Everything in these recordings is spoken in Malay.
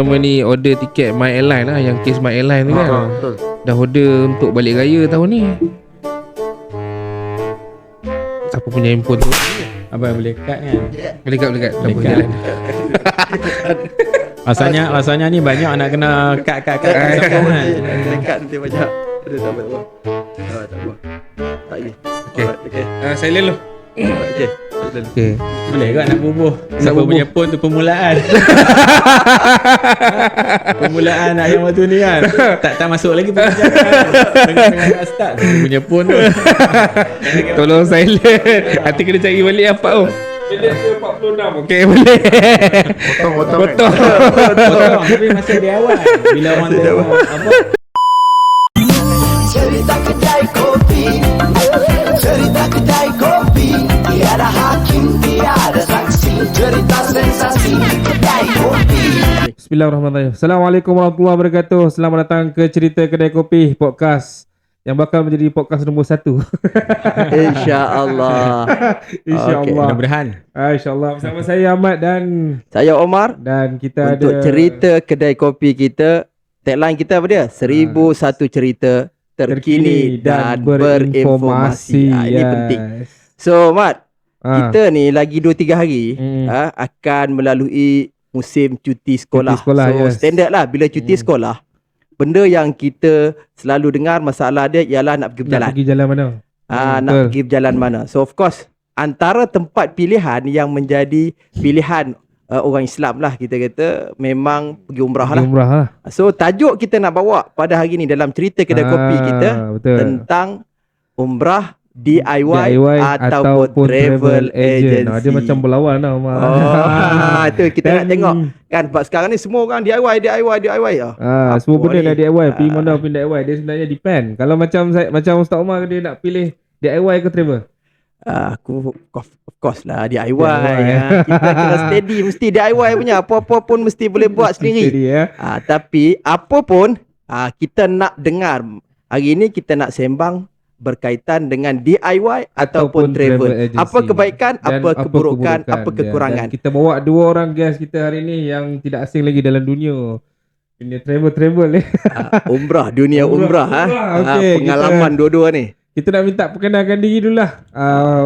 Nama ni order tiket My Airline lah, yang kes My Airline tu kan. Betul. Dah order untuk balik raya tahun ni. Siapa punya handphone tu? Abang boleh cut kan? Boleh kat. Tak apa, Boleh jalan. Rasanya ni banyak nak kena cut kan. Dekat nanti banyak. Ada tak apa. Tak apa. Tak lagi. Okay. Okay. Silent lu. Okay. Okay. Boleh ke nak bubuh? Siapa bubuh. punya phone tu permulaan? Permulaan nak yang waktu ni kan. Tak masuk lagi perbincangan. Tengah start siapa punya phone tu. Tolong silent. Nanti kena cari balik apa tu. Minit ke 46. Okay, boleh. Potong. Potong. Potong tapi masih di awal. Bila orang tengok apa? Cerita kedai kopi, cerita kedai kopi, tiada hakim, tiada saksi, cerita sensasi kedai kopi. Bismillahirrahmanirrahim. Assalamualaikum warahmatullahi wabarakatuh. Selamat datang ke Cerita Kedai Kopi Podcast yang bakal menjadi podcast nombor 1. InsyaAllah. InsyaAllah. Mudah-mudahan. InsyaAllah. Bersama saya Ahmad dan Saya Omar. dan kita Untuk ada cerita kedai kopi kita, tagline kita apa dia? 1001 cerita terkini dan berinformasi. Ini penting. So Mat, kita ni lagi 2-3 hari akan melalui musim cuti sekolah. So standard lah bila cuti sekolah, benda yang kita selalu dengar masalah dia ialah nak pergi berjalan. Nak pergi jalan mana? Nak pergi berjalan mana. So of course, antara tempat pilihan yang menjadi pilihan orang Islam lah, kita kata memang pergi umrah lah. Umrah lah. So tajuk kita nak bawa pada hari ni dalam cerita kedai kopi kita betul. tentang umrah DIY ataupun travel agency. Dia macam berlawan lah Umar. Itu kita nak tengok kan, sebab sekarang ni semua orang DIY. Semua benda nak DIY. Pergi mana pun DIY. Dia sebenarnya depend. Kalau macam Ustaz Umar, dia nak pilih DIY ke travel? Aku of course lah DIY. Kita kena steady, mesti DIY punya. Apa-apa pun mesti boleh buat sendiri. Steady, Tapi apa pun kita nak dengar. Hari ni kita nak sembang berkaitan dengan DIY ataupun travel. agency. Apa kebaikan, Dan apa keburukan, apa Dan kekurangan. kita bawa 2 orang guest kita hari ni yang tidak asing lagi dalam dunia travel Umrah, dunia umrah. Okay, Pengalaman dua-dua ni. kita nak minta perkenalkan diri dulu lah.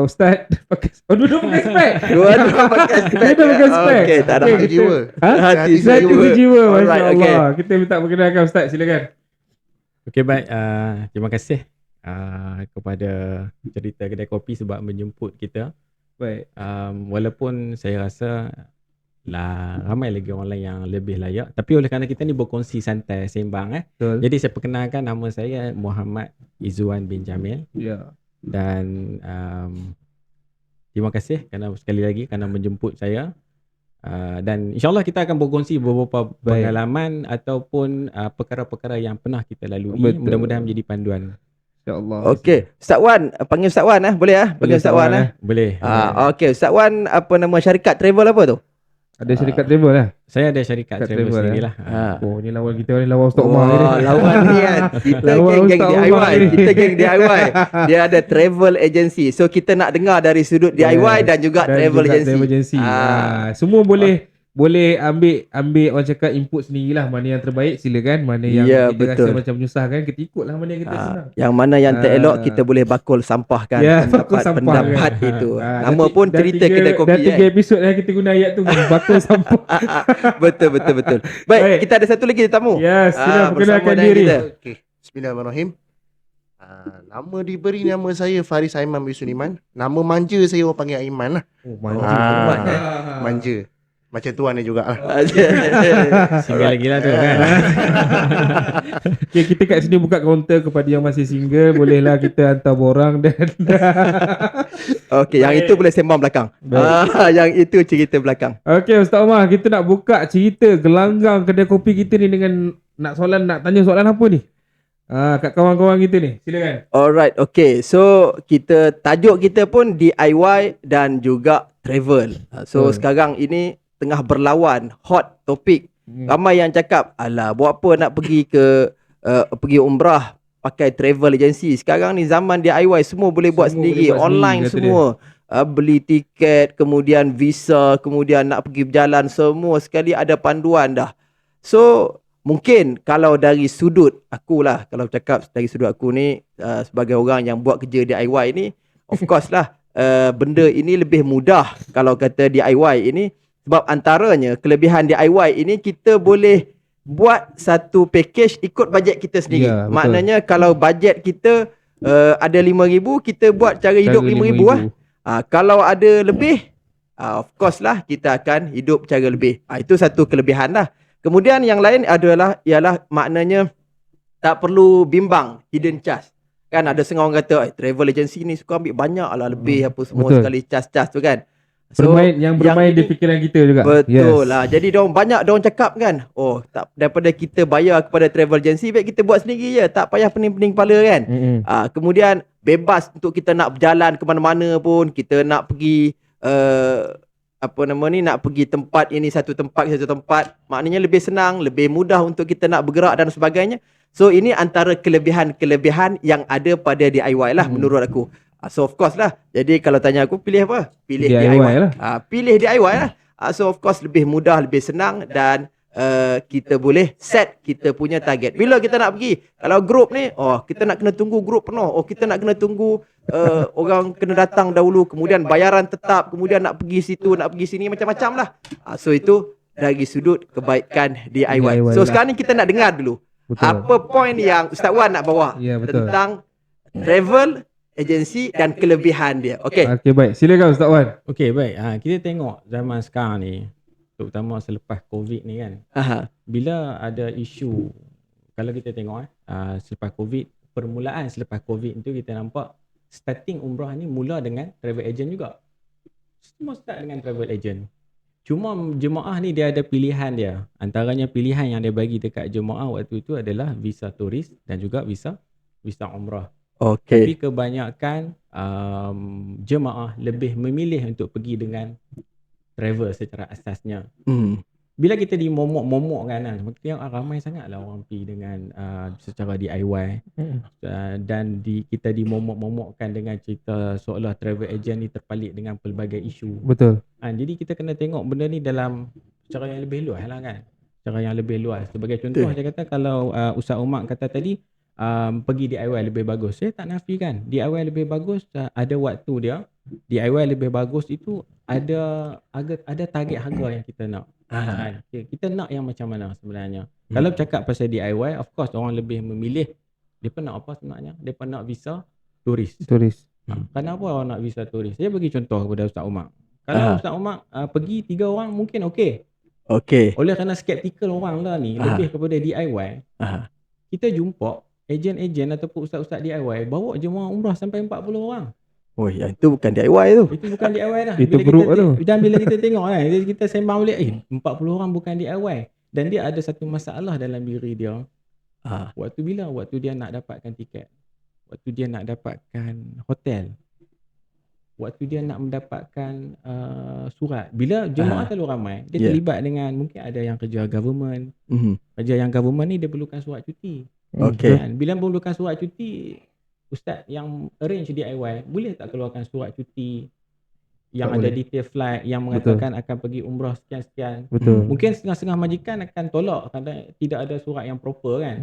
Ustaz pakai dua-dua pakai spek. Dua-dua pakai spek. Dua-dua pakai spek. Okey, tak ada Okey, jiwa. Hati jiwa. jiwa. Alright, Masya-Allah. Kita minta perkenalkan Ustaz, silakan. Okey, baik. Terima kasih kepada cerita kedai kopi sebab menjemput kita. Baik. Walaupun saya rasa ramai lagi orang lain yang lebih layak, tapi oleh kerana kita ni berkongsi santai sembang Betul. jadi saya perkenalkan, nama saya Muhammad Izzuan bin Jamil. Ya. Dan terima kasih kerana sekali lagi kerana menjemput saya. Dan insyaAllah kita akan berkongsi beberapa pengalaman ataupun perkara-perkara yang pernah kita lalui. Betul. Mudah-mudahan menjadi panduan. InsyaAllah. Okey, Ustaz Wan, panggil Ustaz Wan boleh panggil Ustaz Wan Boleh. Okey, Ustaz Wan, apa nama syarikat travel apa tu? Ada syarikat travel lah. Saya ada syarikat travel sendirilah. Oh, ni lawan kita ni, lawan Ustaz Umar ni. Lawan ni kan. Kita Lawan geng Ustaz DIY. Umar ni. Kita geng DIY. Dia ada travel agency. So kita nak dengar dari sudut DIY dan juga travel agency. Semua boleh ambil orang cakap input sendirilah, mana yang terbaik silakan, mana yang kita betul. rasa macam menyusahkan kita ikutlah, mana yang kita senang. Yang mana yang tak elok kita boleh bakul sampahkan bakul sampah pendapat kan. itu. Nama pun cerita kedai kopi. Dah 3 episod dah kita guna ayat tu, bakul sampah. Betul. Baik, kita ada satu lagi tetamu. Yes, sila perkenalkan bersama dengan diri. kita. Okay. Bismillahirrahmanirrahim. Nama diberi nama saya Faris Aiman bin Sulaiman. Nama manja saya orang panggil Aiman lah. Oh, manja. Manja. Macam tuan ni jugalah. Single lagi lah tu kan. Okay, kita kat sini buka kaunter kepada yang masih single. Bolehlah kita hantar borang dan Okey, yang itu boleh sembang belakang. Yang itu cerita belakang. Okey, Ustaz Umar, kita nak buka cerita gelanggang kedai kopi kita ni dengan nak tanya soalan apa ni? Kat kawan-kawan kita ni. Silakan. Alright, okay. So, tajuk kita pun DIY dan juga travel. So, sekarang ini tengah berlawan, hot topik. Ramai yang cakap, alah, buat apa nak pergi umrah pakai travel agency. Sekarang ni zaman DIY, semua boleh buat sendiri. Online semua. Beli tiket, kemudian visa, kemudian nak pergi berjalan, semua sekali ada panduan dah. So mungkin kalau dari sudut akulah, kalau cakap dari sudut aku ni sebagai orang yang buat kerja DIY ni, of course lah benda ini lebih mudah kalau kata DIY ini, sebab antaranya kelebihan DIY ini kita boleh buat satu package ikut bajet kita sendiri. Ya, betul. Maknanya kalau bajet kita ada 5,000, kita buat cara hidup 5,000 lah. Kalau ada lebih, of course lah kita akan hidup cara lebih. Itu satu kelebihan lah. Kemudian yang lain ialah maknanya tak perlu bimbang hidden charge. Kan ada setengah orang kata travel agency ni suka ambil banyak lah, lebih apa semua Betul. sekali charge tu kan. Bermain di fikiran kita juga. Betul lah. Jadi banyak diorang cakap kan, oh tak, daripada kita bayar kepada travel agency, baik kita buat sendiri je, tak payah pening-pening kepala kan. Kemudian bebas untuk kita nak berjalan ke mana-mana pun, kita nak pergi nak pergi tempat ini satu tempat, maknanya lebih senang, lebih mudah untuk kita nak bergerak dan sebagainya. So ini antara kelebihan-kelebihan yang ada pada DIY lah menurut aku. So of course lah. Jadi kalau tanya aku pilih apa? Pilih DIY lah. Pilih DIY lah. So of course lebih mudah, lebih senang, dan kita boleh set kita punya target. Bila kita nak pergi, kalau group ni, kita nak kena tunggu group penuh. Kita nak kena tunggu orang kena datang dahulu, kemudian bayaran tetap, kemudian nak pergi situ, nak pergi sini, macam-macam lah. So itu dari sudut kebaikan DIY. So lah. sekarang ni kita nak dengar dulu. Betul. Apa point yang Ustaz Wan nak bawa tentang travel agensi dan kelebihan dia. Okey. Okey, baik. Silakan Ustaz Wan. Okey, baik. Kita tengok zaman sekarang ni, terutama selepas COVID ni kan. Bila ada isu, kalau kita tengok selepas COVID, permulaan selepas COVID tu kita nampak starting umrah ni mula dengan travel agent juga. Semua start dengan travel agent. Cuma jemaah ni dia ada pilihan dia. Antaranya pilihan yang dia bagi dekat jemaah waktu itu adalah visa turis dan juga visa umrah. Tapi kebanyakan jemaah lebih memilih untuk pergi dengan travel secara asasnya. Bila kita dimomok-momok kan, ramai sangatlah orang pergi dengan secara DIY. Dan kita dimomok-momokkan dengan cerita seolah travel agent ni terpalit dengan pelbagai isu. Betul. Jadi kita kena tengok benda ni dalam cara yang lebih luas lah kan. Cara yang lebih luas. Sebagai contoh, saya kata kalau Ustaz Umar kata tadi, pergi DIY lebih bagus. Saya tak nafikan DIY lebih bagus, ada waktu dia. DIY lebih bagus itu ada target harga yang kita nak. Kita nak yang macam mana sebenarnya. Kalau cakap pasal DIY, of course orang lebih memilih, mereka nak apa sebenarnya? Mereka nak visa turis. Kenapa orang nak visa turis? Saya bagi contoh kepada Ustaz Umar. Kalau Ustaz Umar pergi 3 orang mungkin okey. Oleh kerana skeptikal orang lah ni, lebih kepada DIY. Kita jumpa ejen-ejen ataupun ustaz-ustaz DIY bawa jemaah umrah sampai 40 orang. Yang itu bukan DIY tu. Itu bukan DIY dah. Itu group tu. Dan bila kita tengok kan, kita sembang balik, 40 orang bukan DIY. Dan dia ada satu masalah dalam diri dia. Waktu dia nak dapatkan tiket, waktu dia nak dapatkan hotel, waktu dia nak mendapatkan surat. Bila jemaah terlalu ramai, dia terlibat dengan, mungkin ada yang kerja government. Kerja yang government ni dia perlukan surat cuti. Bila perlukan surat cuti, ustaz yang arrange DIY boleh tak keluarkan surat cuti yang tak ada boleh. detail flight yang mengatakan akan pergi umrah sekian-sekian. Mungkin setengah-setengah majikan akan tolak kerana tidak ada surat yang proper kan.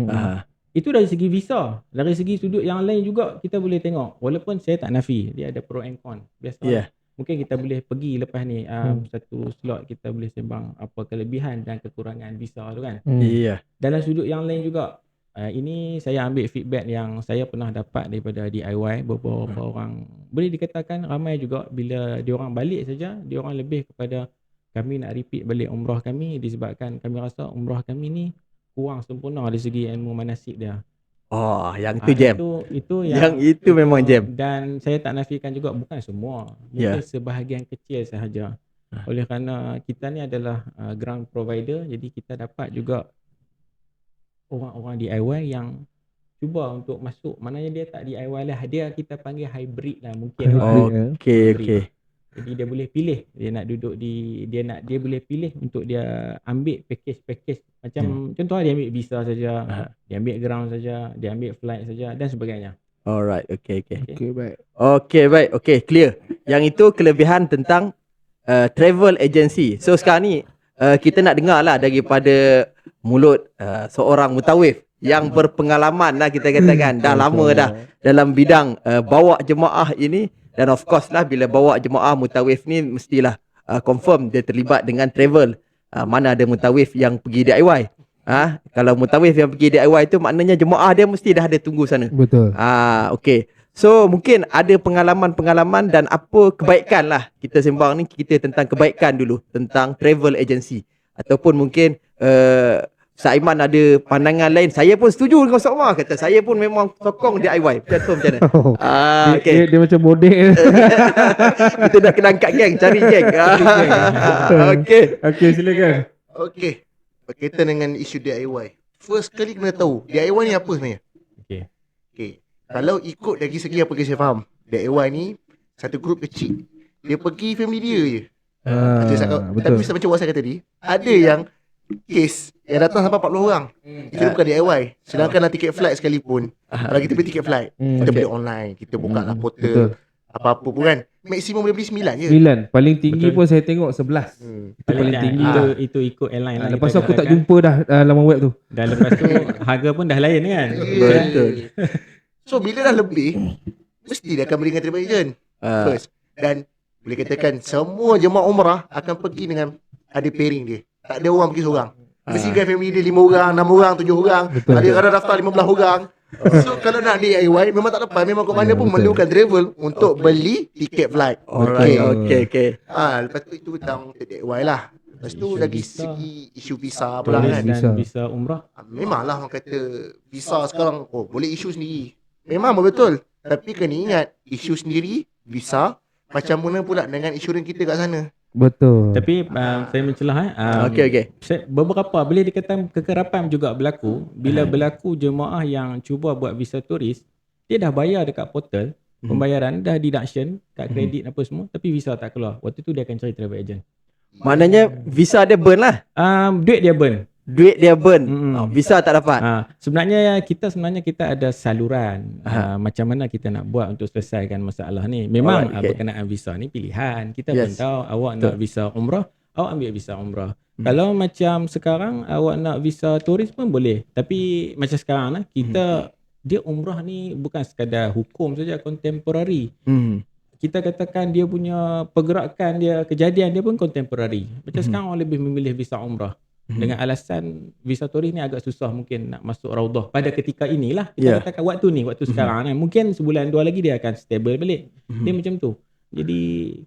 Itu dari segi visa. Dari segi sudut yang lain juga kita boleh tengok. Walaupun saya tak nafi, dia ada pro and con. Biasa. Mungkin kita boleh pergi lepas ni satu slot kita boleh sembang apa kelebihan dan kekurangan visa tu kan. Dalam sudut yang lain juga, ini saya ambil feedback yang saya pernah dapat daripada DIY. Beberapa orang, boleh dikatakan ramai juga, bila diorang balik saja, diorang lebih kepada kami nak repeat balik umrah kami disebabkan kami rasa umrah kami ni kurang sempurna dari segi ilmu manasik dia. Yang itu jam. Yang itu memang jam. Dan saya tak nafikan juga bukan semua. Mungkin sebahagian kecil sahaja. Oleh kerana kita ni adalah ground provider, jadi kita dapat juga orang-orang DIY yang cuba untuk masuk, maknanya dia tak DIY lah, dia kita panggil hybrid lah mungkin. Okey. Jadi dia boleh pilih, dia nak duduk di, dia boleh pilih untuk dia ambil package macam contoh dia ambil visa saja, dia ambil ground saja, dia ambil flight saja dan sebagainya. Alright, okay. Baik. Okay, clear. Yang itu kelebihan tentang travel agency. So sekarang ni kita nak dengar lah daripada mulut seorang mutawif yang berpengalaman lah kita katakan. Dah lama dah dalam bidang bawa jemaah ini. Dan of course lah bila bawa jemaah mutawif ni mestilah confirm dia terlibat dengan travel. Mana ada mutawif yang pergi DIY. Kalau mutawif yang pergi DIY tu maknanya jemaah dia mesti dah ada tunggu sana. Betul. Okey. So mungkin ada pengalaman-pengalaman dan apa kebaikan lah. Kita sembang ni kita tentang kebaikan dulu. Tentang travel agency. Ataupun mungkin Ustaz Aiman ada pandangan lain. Saya pun setuju dengan Ustaz Umar. Kata saya pun memang sokong DIY. Macam mana? Okay. Dia macam model. Kita nak kena angkat geng. Cari geng. Okay. Okey, silakan. Okey. Berkaitan dengan isu DIY. First kali kena tahu DIY ni apa sebenarnya. Okay. Kalau ikut dari segi apa yang saya faham, DIY ni satu grup kecil. Dia pergi family dia je. Tapi macam what saya kata tadi, ada yang kes yang datang sampai 40 orang. Itu bukan DIY. Sedangkan nak tiket flight sekalipun, kalau kita beli tiket flight, kita beli online, kita buka lah portal, apa-apa pun kan. Maksimum boleh beli 9 je. 9. Paling tinggi pun saya tengok 11. Itu paling tinggi dah. Itu ikut airline lah. Lepas tu aku tak jumpa dah laman web tu. Dan lepas tu harga pun dah lain kan. Betul. So bila dah lebih, mesti dia akan beli dengan travel agent first. Dan boleh katakan semua jemaah umrah akan pergi dengan ada pairing dia. Tak ada orang pergi seorang. Mesti kan family dia 5 orang, 6 orang, 7 orang. Betul. Ada kadang daftar 15 orang. So kalau nak DIY memang tak dapat. Memang ke mana pun memerlukan travel untuk beli tiket flight. Alright. Okay. Lepas tu itu tentang DIY lah. Lepas tu Isu lagi visa. segi isu visa pula Turis kan. dan visa umrah. Memanglah orang kata visa sekarang boleh isu sendiri. Memang betul. Tapi kena ingat isu sendiri visa macam mana pula dengan insurans kita kat sana. Betul. Tapi saya mencelah Okay. beberapa bila dikatakan kekerapan juga berlaku bila berlaku jemaah yang cuba buat visa turis, dia dah bayar dekat portal pembayaran, dah deduction kat kredit apa semua, tapi visa tak keluar. Waktu tu dia akan cari travel agent. Maknanya visa dia burn lah. Duit dia burn. Duit dia burn. Visa tak dapat. Sebenarnya kita ada saluran macam mana kita nak buat untuk selesaikan masalah ni. Memang berkenaan visa ni pilihan. Kita pun tahu awak nak visa umrah, awak ambil visa umrah. Kalau macam sekarang awak nak visa turis pun boleh. Tapi macam sekarang lah kita dia umrah ni bukan sekadar hukum saja, contemporary. Kita katakan dia punya pergerakan dia, kejadian dia pun contemporary. Macam sekarang orang lebih memilih visa umrah. Dengan alasan visa turis ni agak susah mungkin nak masuk Raudah pada ketika inilah kita katakan waktu sekarang kan. Mungkin sebulan 2 lagi dia akan stable balik. Dia macam tu. Jadi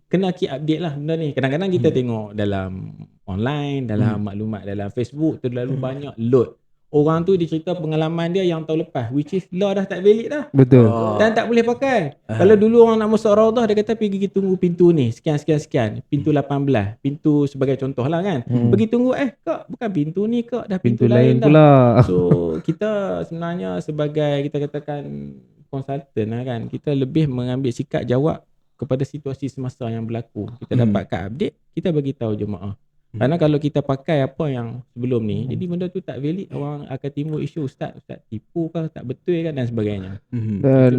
kena keep update lah benda ni. Kadang-kadang kita tengok dalam online, dalam maklumat dalam Facebook terlalu banyak load. Orang tu dia cerita pengalaman dia yang tahun lepas, which is law dah tak valid dah. Betul. Dan tak boleh pakai. Kalau dulu orang nak masuk Raudah, dia kata pergi tunggu pintu ni, sekian. Pintu 18. Pintu sebagai contoh lah kan. Pergi tunggu, kak bukan pintu ni kak, dah pintu lain dah. Pula. So kita sebenarnya sebagai kita katakan konsultan lah kan, kita lebih mengambil sikap jawab kepada situasi semasa yang berlaku. Kita dapatkan update, kita bagi tahu jemaah. Karena kalau kita pakai apa yang sebelum ni, jadi benda tu tak valid, orang akan timbul isu ustaz tipu kah, tak betul kan dan sebagainya. Dan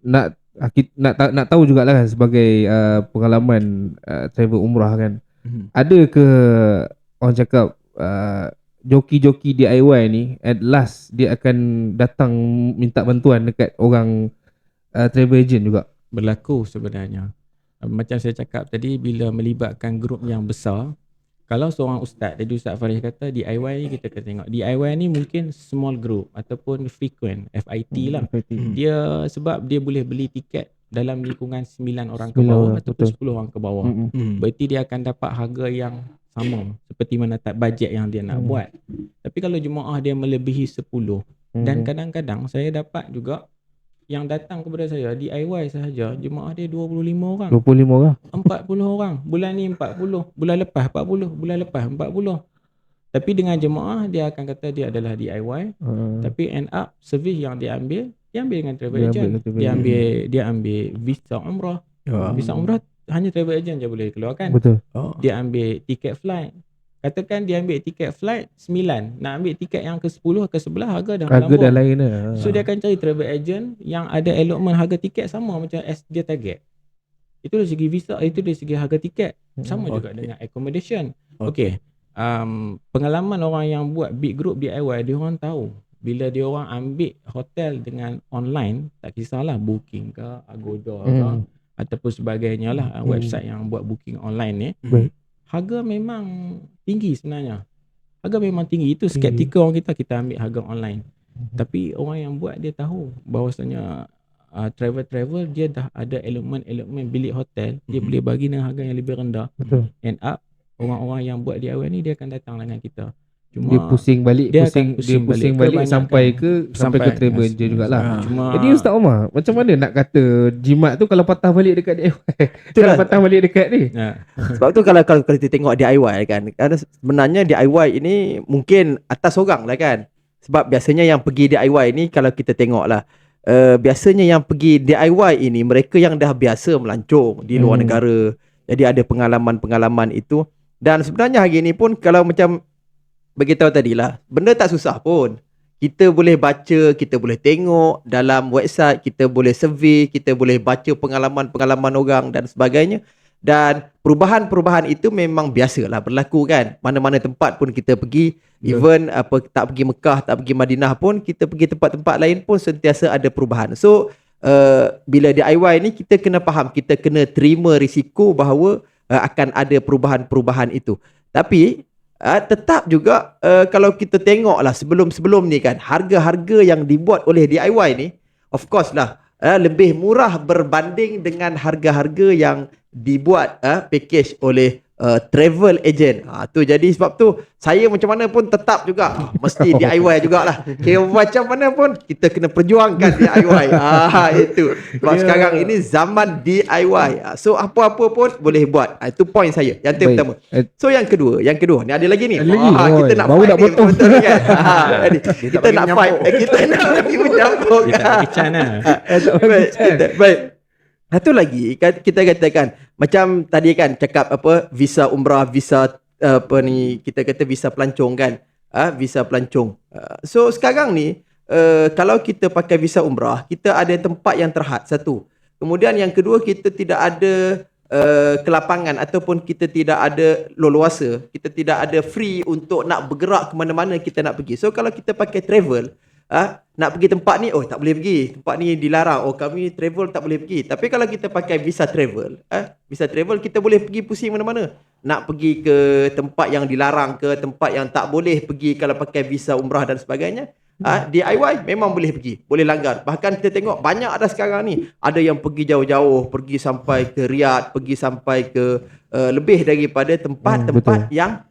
nak tahu jugalah kan, sebagai pengalaman travel umrah kan. Ada ke orang cakap joki-joki DIY ni at last dia akan datang minta bantuan dekat orang travel agent juga? Berlaku sebenarnya. Macam saya cakap tadi, bila melibatkan grup yang besar, kalau seorang ustaz, tadi Ustaz Faris kata DIY ni kita kena tengok. DIY ni mungkin small group ataupun frequent, FIT lah. Dia sebab dia boleh beli tiket dalam lingkungan 9 orang ke bawah ataupun 10 orang ke bawah. Berarti dia akan dapat harga yang sama seperti mana tak bajet yang dia nak buat. Tapi kalau jemaah dia melebihi 10 dan kadang-kadang saya dapat juga yang datang kepada saya DIY sahaja, jemaah dia 25 orang. 25 orang. 40 orang. Bulan ni 40, bulan lepas 40, bulan lepas 40. Tapi dengan jemaah dia akan kata dia adalah DIY. Tapi end up servis yang dia ambil dengan travel agent. Dia ambil visa umrah. Visa umrah hanya travel agent je boleh keluarkan. Betul. Dia ambil tiket flight. Katakan dia ambil tiket flight 9, nak ambil tiket yang ke-10 ke-11 harga dah lain dah. So dia akan cari travel agent yang ada allotment harga tiket sama macam as dia target. Itu dari segi visa, itu dari segi harga tiket. Sama juga dengan accommodation. Okay. pengalaman orang yang buat big group DIY, dia orang tahu bila dia orang ambil hotel dengan online, tak kisahlah booking ke, Agoda ke ataupun sebagainya lah, website yang buat booking online ni, harga memang tinggi sebenarnya. Harga memang tinggi. Itu skeptikal orang kita ambil harga online. Tapi orang yang buat dia tahu bahawasanya travel dia dah ada elemen-elemen bilik hotel, dia boleh bagi dengan harga yang lebih rendah. End up orang-orang yang buat DIY ni dia akan datang dengan kita. Cuma dia pusing balik, dia pusing balik sampai ke travel agent jugalah. Jadi Ustaz Omar, macam mana nak kata jimat tu kalau patah balik dekat DIY? Kalau patah balik dekat ni. Sebab tu kalau kita tengok DIY kan, sebenarnya DIY ini mungkin atas orang lah kan. Sebab biasanya yang pergi DIY ni kalau kita tengok lah, biasanya yang pergi DIY ini mereka yang dah biasa melancong di luar negara. Jadi ada pengalaman-pengalaman itu. Dan sebenarnya hari ni pun kalau macam beritahu tadilah, benda tak susah pun. Kita boleh baca, kita boleh tengok dalam website, kita boleh survey, kita boleh baca pengalaman-pengalaman orang dan sebagainya. Dan perubahan-perubahan itu memang biasalah berlaku kan. Mana-mana tempat pun kita pergi, even tak pergi Mekah, tak pergi Madinah pun, kita pergi tempat-tempat lain pun sentiasa ada perubahan. So bila DIY ni kita kena faham, kita kena terima risiko bahawa akan ada perubahan-perubahan itu. Tapi tetap juga kalau kita tengoklah sebelum-sebelum ni kan, harga-harga yang dibuat oleh DIY ni of course lah lebih murah berbanding dengan harga-harga yang dibuat package oleh travel agent. Tu jadi sebab tu saya macam mana pun tetap juga mesti DIY jugalah. Kira macam mana pun kita kena perjuangkan DIY. Itu. Sebab sekarang ini zaman DIY. So apa-apa pun boleh buat. Itu point saya. Yang pertama. So yang kedua ni ada lagi ni. Kita nak baru fight nak potong betul kan. Kita nak fight. Kita nak bagi mencampur. Kita nak kecan lah. Baik. Satu lagi kita katakan macam tadi kan cakap visa umrah, visa kita kata visa pelancong kan, visa pelancong. So sekarang ni kalau kita pakai visa umrah, kita ada tempat yang terhad satu. Kemudian yang kedua, kita tidak ada kelapangan ataupun kita tidak ada leluasa, kita tidak ada free untuk nak bergerak ke mana-mana kita nak pergi. So kalau kita pakai travel, nak pergi tempat ni, tak boleh pergi. Tempat ni dilarang. Kami travel tak boleh pergi. Tapi kalau kita pakai visa travel, kita boleh pergi pusing mana-mana. Nak pergi ke tempat yang dilarang ke, tempat yang tak boleh pergi kalau pakai visa umrah dan sebagainya. DIY memang boleh pergi, boleh langgar. Bahkan kita tengok banyak ada sekarang ni. Ada yang pergi jauh-jauh, pergi sampai ke Riyadh, pergi sampai ke lebih daripada tempat-tempat yang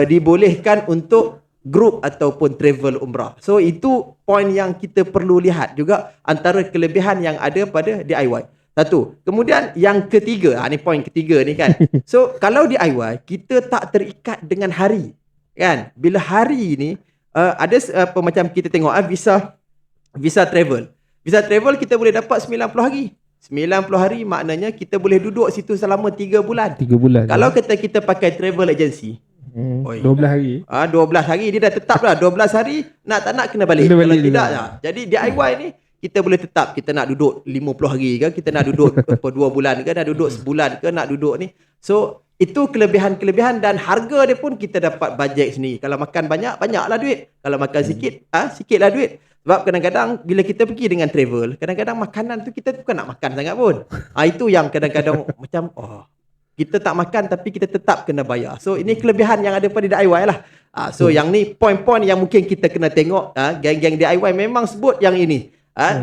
dibolehkan untuk group ataupun travel umrah. So itu point yang kita perlu lihat juga antara kelebihan yang ada pada DIY. Satu. Kemudian yang ketiga, ni point ketiga ni kan. So kalau DIY kita tak terikat dengan hari. Kan? Bila hari ni ada macam kita tengok visa travel. Visa travel kita boleh dapat 90 hari. 90 hari maknanya kita boleh duduk situ selama 3 bulan. 3 bulan. Kalau kita pakai travel agency, 12 hari. 12 hari dia dah tetap lah. 12 hari nak tak nak kena balik. Kalau tidak lah. Jadi DIY ni kita boleh tetap, kita nak duduk 50 hari ke, kita nak duduk 2 bulan ke, nak duduk sebulan ke, nak duduk ni. So itu kelebihan-kelebihan dan harga dia pun kita dapat bajet sendiri. Kalau makan banyak, banyaklah duit. Kalau makan sikit, sikitlah duit. Sebab kadang-kadang bila kita pergi dengan travel, kadang-kadang makanan tu kita bukan nak makan sangat pun. Itu yang kadang-kadang macam kita tak makan tapi kita tetap kena bayar. So ini kelebihan yang ada pada DIY lah. So yang ni point-point yang mungkin kita kena tengok. Geng-geng DIY memang sebut yang ini.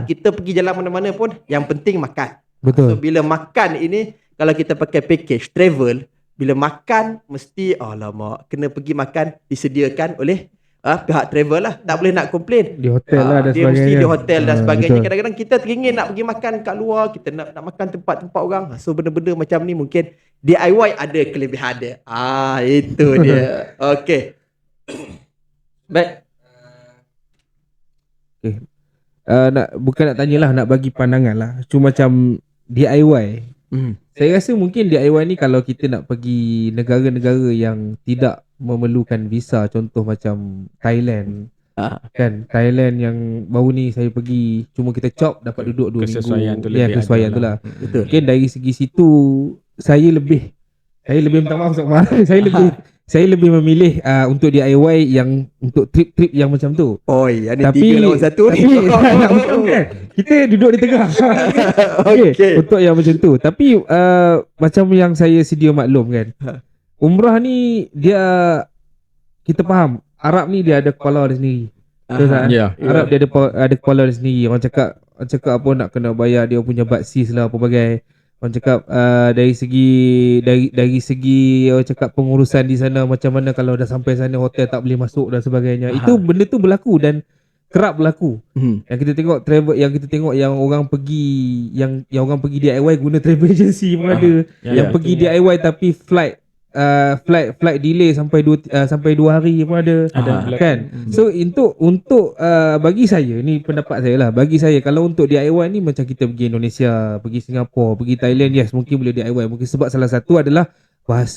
Kita pergi jalan mana-mana pun yang penting makan. Betul. So bila makan ini, kalau kita pakai package travel, bila makan mesti alamak kena pergi makan disediakan oleh pihak travel lah. Tak boleh nak komplain. Di hotel lah dan dia sebagainya. mesti di hotel dan sebagainya. Betul. Kadang-kadang kita teringin nak pergi makan kat luar, kita nak makan tempat-tempat orang. So benda-benda macam ni mungkin DIY ada kelebihan dia. Itu dia. Okey. Baik. Okay. Bukan nak tanyalah, nak bagi pandangan lah. Cuma macam DIY. Saya rasa mungkin DIY ni kalau kita nak pergi negara-negara yang tidak memerlukan visa, contoh macam Thailand. Kan Thailand yang baru ni saya pergi, cuma kita chop dapat duduk 2 minggu. Kesesuaian tu lah. Betul. Mungkin dari segi situ saya lebih minta maaf Ustaz Omar. saya lebih memilih untuk DIY yang untuk trip-trip yang macam tu. Oi, ada Tapi 3 lawan 1 ni. kan? Kita duduk di tengah. Okay. Untuk yang macam tu. Tapi macam yang saya sedia maklum kan, umrah ni dia, kita faham Arab ni dia ada kepala dia sendiri. Betul tak? Arab dia ada kepala dia sendiri. Orang cakap apa nak kena bayar dia punya baksis lah apa bagai. Orang cakap dari segi orang cakap pengurusan di sana macam mana kalau dah sampai sana hotel tak boleh masuk dan sebagainya. Itu benda tu berlaku dan kerap berlaku. Yang kita tengok travel, yang kita tengok yang orang pergi yang orang pergi DIY guna travel agency pun ada. Yang pergi DIY tapi flight delay sampai 2 hari pun ada kan. So untuk bagi saya, ni pendapat saya lah, bagi saya kalau untuk DIY ni macam kita pergi Indonesia, pergi Singapura, pergi Thailand, yes mungkin boleh DIY, mungkin sebab salah satu adalah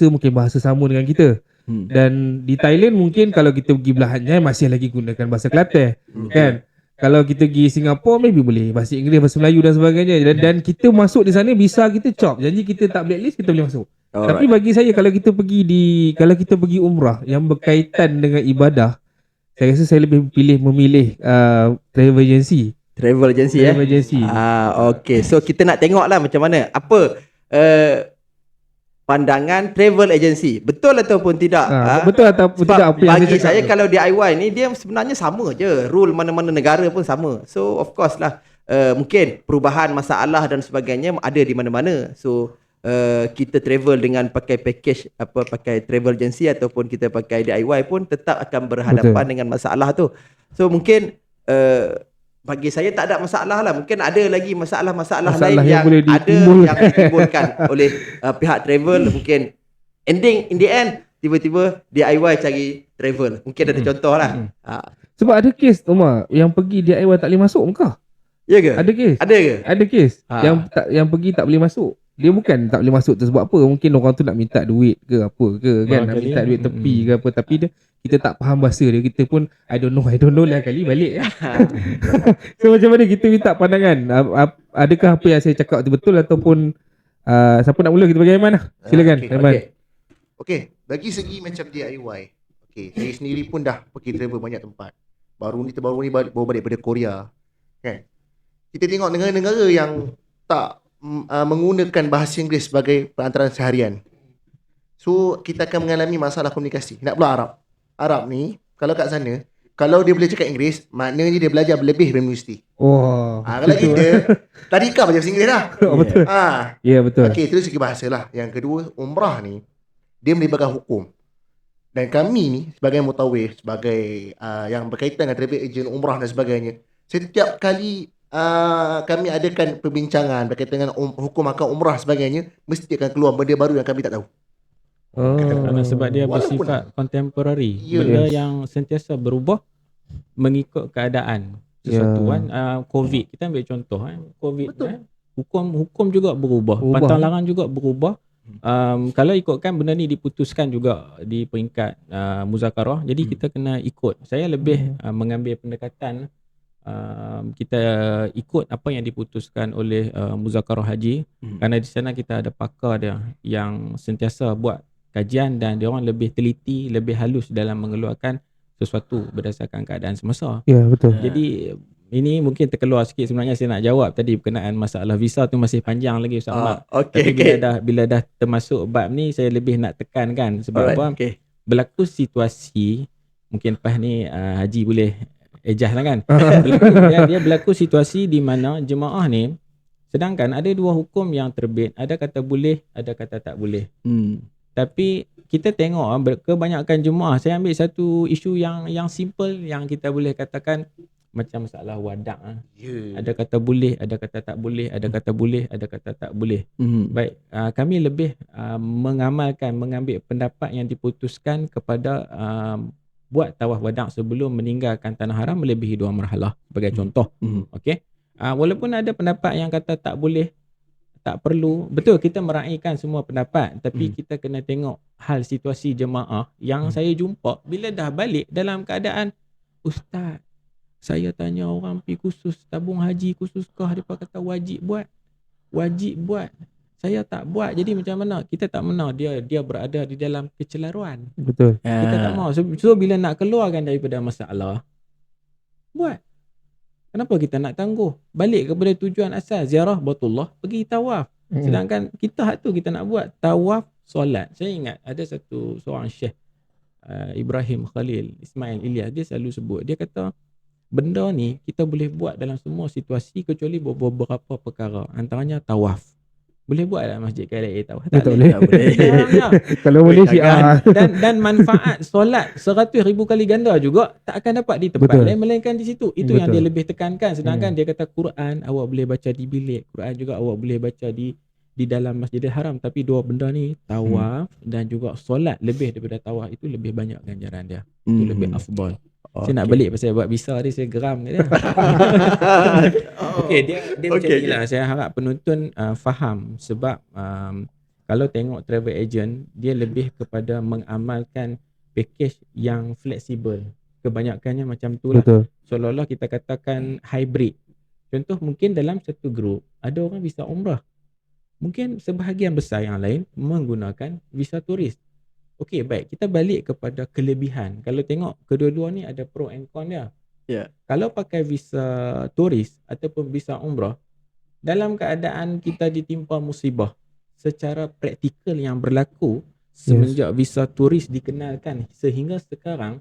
mungkin bahasa sama dengan kita. Dan di Thailand mungkin kalau kita pergi belahannya masih lagi gunakan bahasa Kelantan kan. Kalau kita pergi Singapura maybe boleh bahasa Inggeris, bahasa Melayu dan sebagainya, dan kita masuk di sana visa kita chop, janji kita tak blacklist kita boleh masuk. Tapi bagi saya kalau kita pergi umrah yang berkaitan dengan ibadah, saya rasa saya lebih memilih travel agency. Travel agency. Okay. So kita nak tengok lah macam mana apa pandangan travel agency, betul ataupun tidak. Betul ataupun tidak apa yang bagi saya kalau DIY ni dia sebenarnya sama je, rule mana-mana negara pun sama. So of course lah mungkin perubahan masalah dan sebagainya ada di mana-mana. So kita travel dengan pakai package pakai travel agency ataupun kita pakai DIY pun tetap akan berhadapan dengan masalah tu. So mungkin bagi saya tak ada masalah lah. Mungkin ada lagi masalah-masalah lain yang ditimbulkan oleh pihak travel. Mungkin in the end tiba-tiba DIY cari travel. Mungkin ada contoh lah. Sebab ada kes Umar yang pergi DIY tak boleh masuk Mekah. Ya ke? Ada kes. Ada kes yang pergi tak boleh masuk. Dia bukan tak boleh masuk tu sebab apa? Mungkin orang tu nak minta duit ke apa ke kan, nak minta duit tepi ke apa, tapi kita tak faham bahasa dia. Kita pun I don't know lah kali balik. So macam mana kita minta pandangan? Adakah apa yang saya cakap tu betul ataupun siapa nak mula, kita bagi Aiman lah. Silakan Aiman. Okay, bagi segi macam DIY. Okay, saya sendiri pun dah pergi travel banyak tempat. Baru ni baru balik daripada Korea. Kan? Kita tengok negara-negara yang tak menggunakan bahasa Inggeris sebagai perantaraan seharian. So kita akan mengalami masalah komunikasi. Nak pula Arab ni kalau kat sana, kalau dia boleh cakap Inggeris, maknanya dia belajar lebih dari universiti. Kalau kita tadika belajar bahasa Inggeris lah. Betul. Ya betul. Okey, itu segi bahasa lah. Yang kedua, umrah ni dia melibatkan hukum. Dan kami ni sebagai mutawif, sebagai yang berkaitan dengan travel agent umrah dan sebagainya, setiap kali kami adakan perbincangan berkaitan dengan hukum akad umrah sebagainya, mesti akan keluar benda baru yang kami tak tahu. Kerana sebab dia bersifat contemporary, benda yang sentiasa berubah mengikut keadaan sesuatu kan. COVID, kita ambil contoh COVID hukum juga berubah, pantang larang juga berubah. Kalau ikutkan benda ni diputuskan juga di peringkat muzakarah, jadi kita kena ikut. Saya lebih mengambil pendekatan kita ikut apa yang diputuskan oleh muzakarah haji, kerana di sana kita ada pakar dia yang sentiasa buat kajian dan dia orang lebih teliti, lebih halus dalam mengeluarkan sesuatu berdasarkan keadaan semasa. Ya betul. Jadi ini mungkin terkeluar sikit, sebenarnya saya nak jawab tadi berkenaan masalah visa tu masih panjang lagi Ustaz Ahmad. Tapi bila dah termasuk bab ni, saya lebih nak tekankan sebab berlaku situasi, mungkin lepas ni Haji boleh ejah lah kan. Dia berlaku situasi di mana jemaah ni, sedangkan ada dua hukum yang terbit, ada kata boleh, ada kata tak boleh. Tapi kita tengok kebanyakan jemaah, saya ambil satu isu yang simple yang kita boleh katakan macam masalah wadak. Ada kata boleh, ada kata tak boleh, ada kata boleh, ada kata tak boleh. Baik, kami lebih mengambil pendapat yang diputuskan kepada buat tawaf wadak sebelum meninggalkan tanah haram melebihi 2 marhalah sebagai contoh. Okey. Walaupun ada pendapat yang kata tak boleh, tak perlu. Betul, kita meraihkan semua pendapat, tapi kita kena tengok hal situasi jemaah yang saya jumpa bila dah balik dalam keadaan, Ustaz, saya tanya orang pergi khusus tabung haji khusus kah, dia kata wajib buat. saya tak buat, jadi macam mana? Kita tak mahu dia berada di dalam kecelaruan. Betul. Kita tak mahu. So bila nak keluarkan daripada masalah, buat. Kenapa kita nak tangguh? Balik kepada tujuan asal, ziarah Baitullah, pergi tawaf. Sedangkan kita kita nak buat tawaf, solat. Saya ingat ada seorang Syekh Ibrahim Khalil Ismail Ilyas, dia selalu sebut, dia kata benda ni kita boleh buat dalam semua situasi kecuali beberapa perkara, antaranya tawaf. Boleh buat tak masjid KLIA tawaf? Tak boleh. Kalau boleh syiar. Dan manfaat solat 100,000 kali ganda juga tak akan dapat di tempat lain melainkan di situ. Itu yang dia lebih tekankan. Sedangkan dia kata Quran awak boleh baca di bilik, Quran juga awak boleh baca di dalam Masjidil Haram, tapi dua benda ni, tawaf dan juga solat, lebih daripada tawaf itu lebih banyak ganjaran dia. Itu lebih afdal. Saya nak balik pasal buat visa dia, saya geram dia. Okey, dia macam inilah. Saya harap penonton faham sebab kalau tengok travel agent, dia lebih kepada mengamalkan package yang fleksibel. Kebanyakannya macam tu lah. Seolah-olah kita katakan hybrid. Contoh, mungkin dalam satu grup ada orang visa umrah. Mungkin sebahagian besar yang lain menggunakan visa turis. Okey, baik. Kita balik kepada kelebihan. Kalau tengok kedua-dua ni ada pro and con dia. Kalau pakai visa turis ataupun visa umrah, dalam keadaan kita ditimpa musibah, secara praktikal yang berlaku semenjak visa turis dikenalkan sehingga sekarang,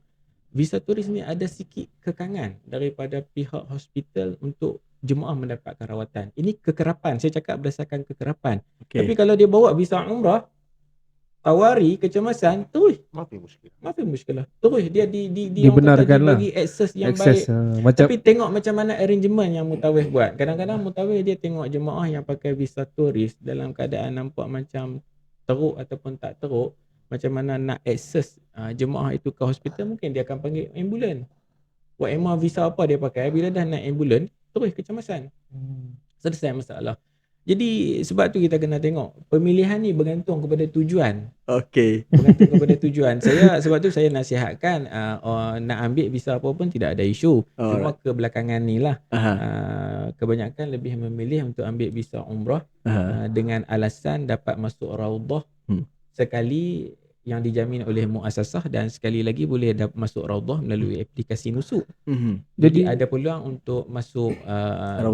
visa turis ni ada sikit kekangan daripada pihak hospital untuk jemaah mendapatkan rawatan. Ini kekerapan. Saya cakap berdasarkan kekerapan. Tapi kalau dia bawa visa umrah, tawari kecemasan, terus Maafin muskilah. Terus dia dibenarkan lah, bagi akses yang baik. Tapi tengok macam mana arrangement yang mutawif buat. Kadang-kadang mutawif dia tengok jemaah yang pakai visa turis dalam keadaan nampak macam teruk ataupun tak teruk, macam mana nak akses jemaah itu ke hospital, mungkin dia akan panggil ambulan. Whatever visa apa dia pakai, bila dah naik ambulan, terus kecemasan. Selesai masalah. Jadi sebab tu kita kena tengok pemilihan ni bergantung kepada tujuan. Bergantung kepada tujuan. Sebab tu saya nasihatkan nak ambil visa apa pun tidak ada isu. Cuma kebelakangan ni lah kebanyakan lebih memilih untuk ambil visa umrah dengan alasan dapat masuk raudhah sekali yang dijamin oleh muassasah, dan sekali lagi boleh masuk raudhah melalui aplikasi nusuk. Jadi ada peluang untuk masuk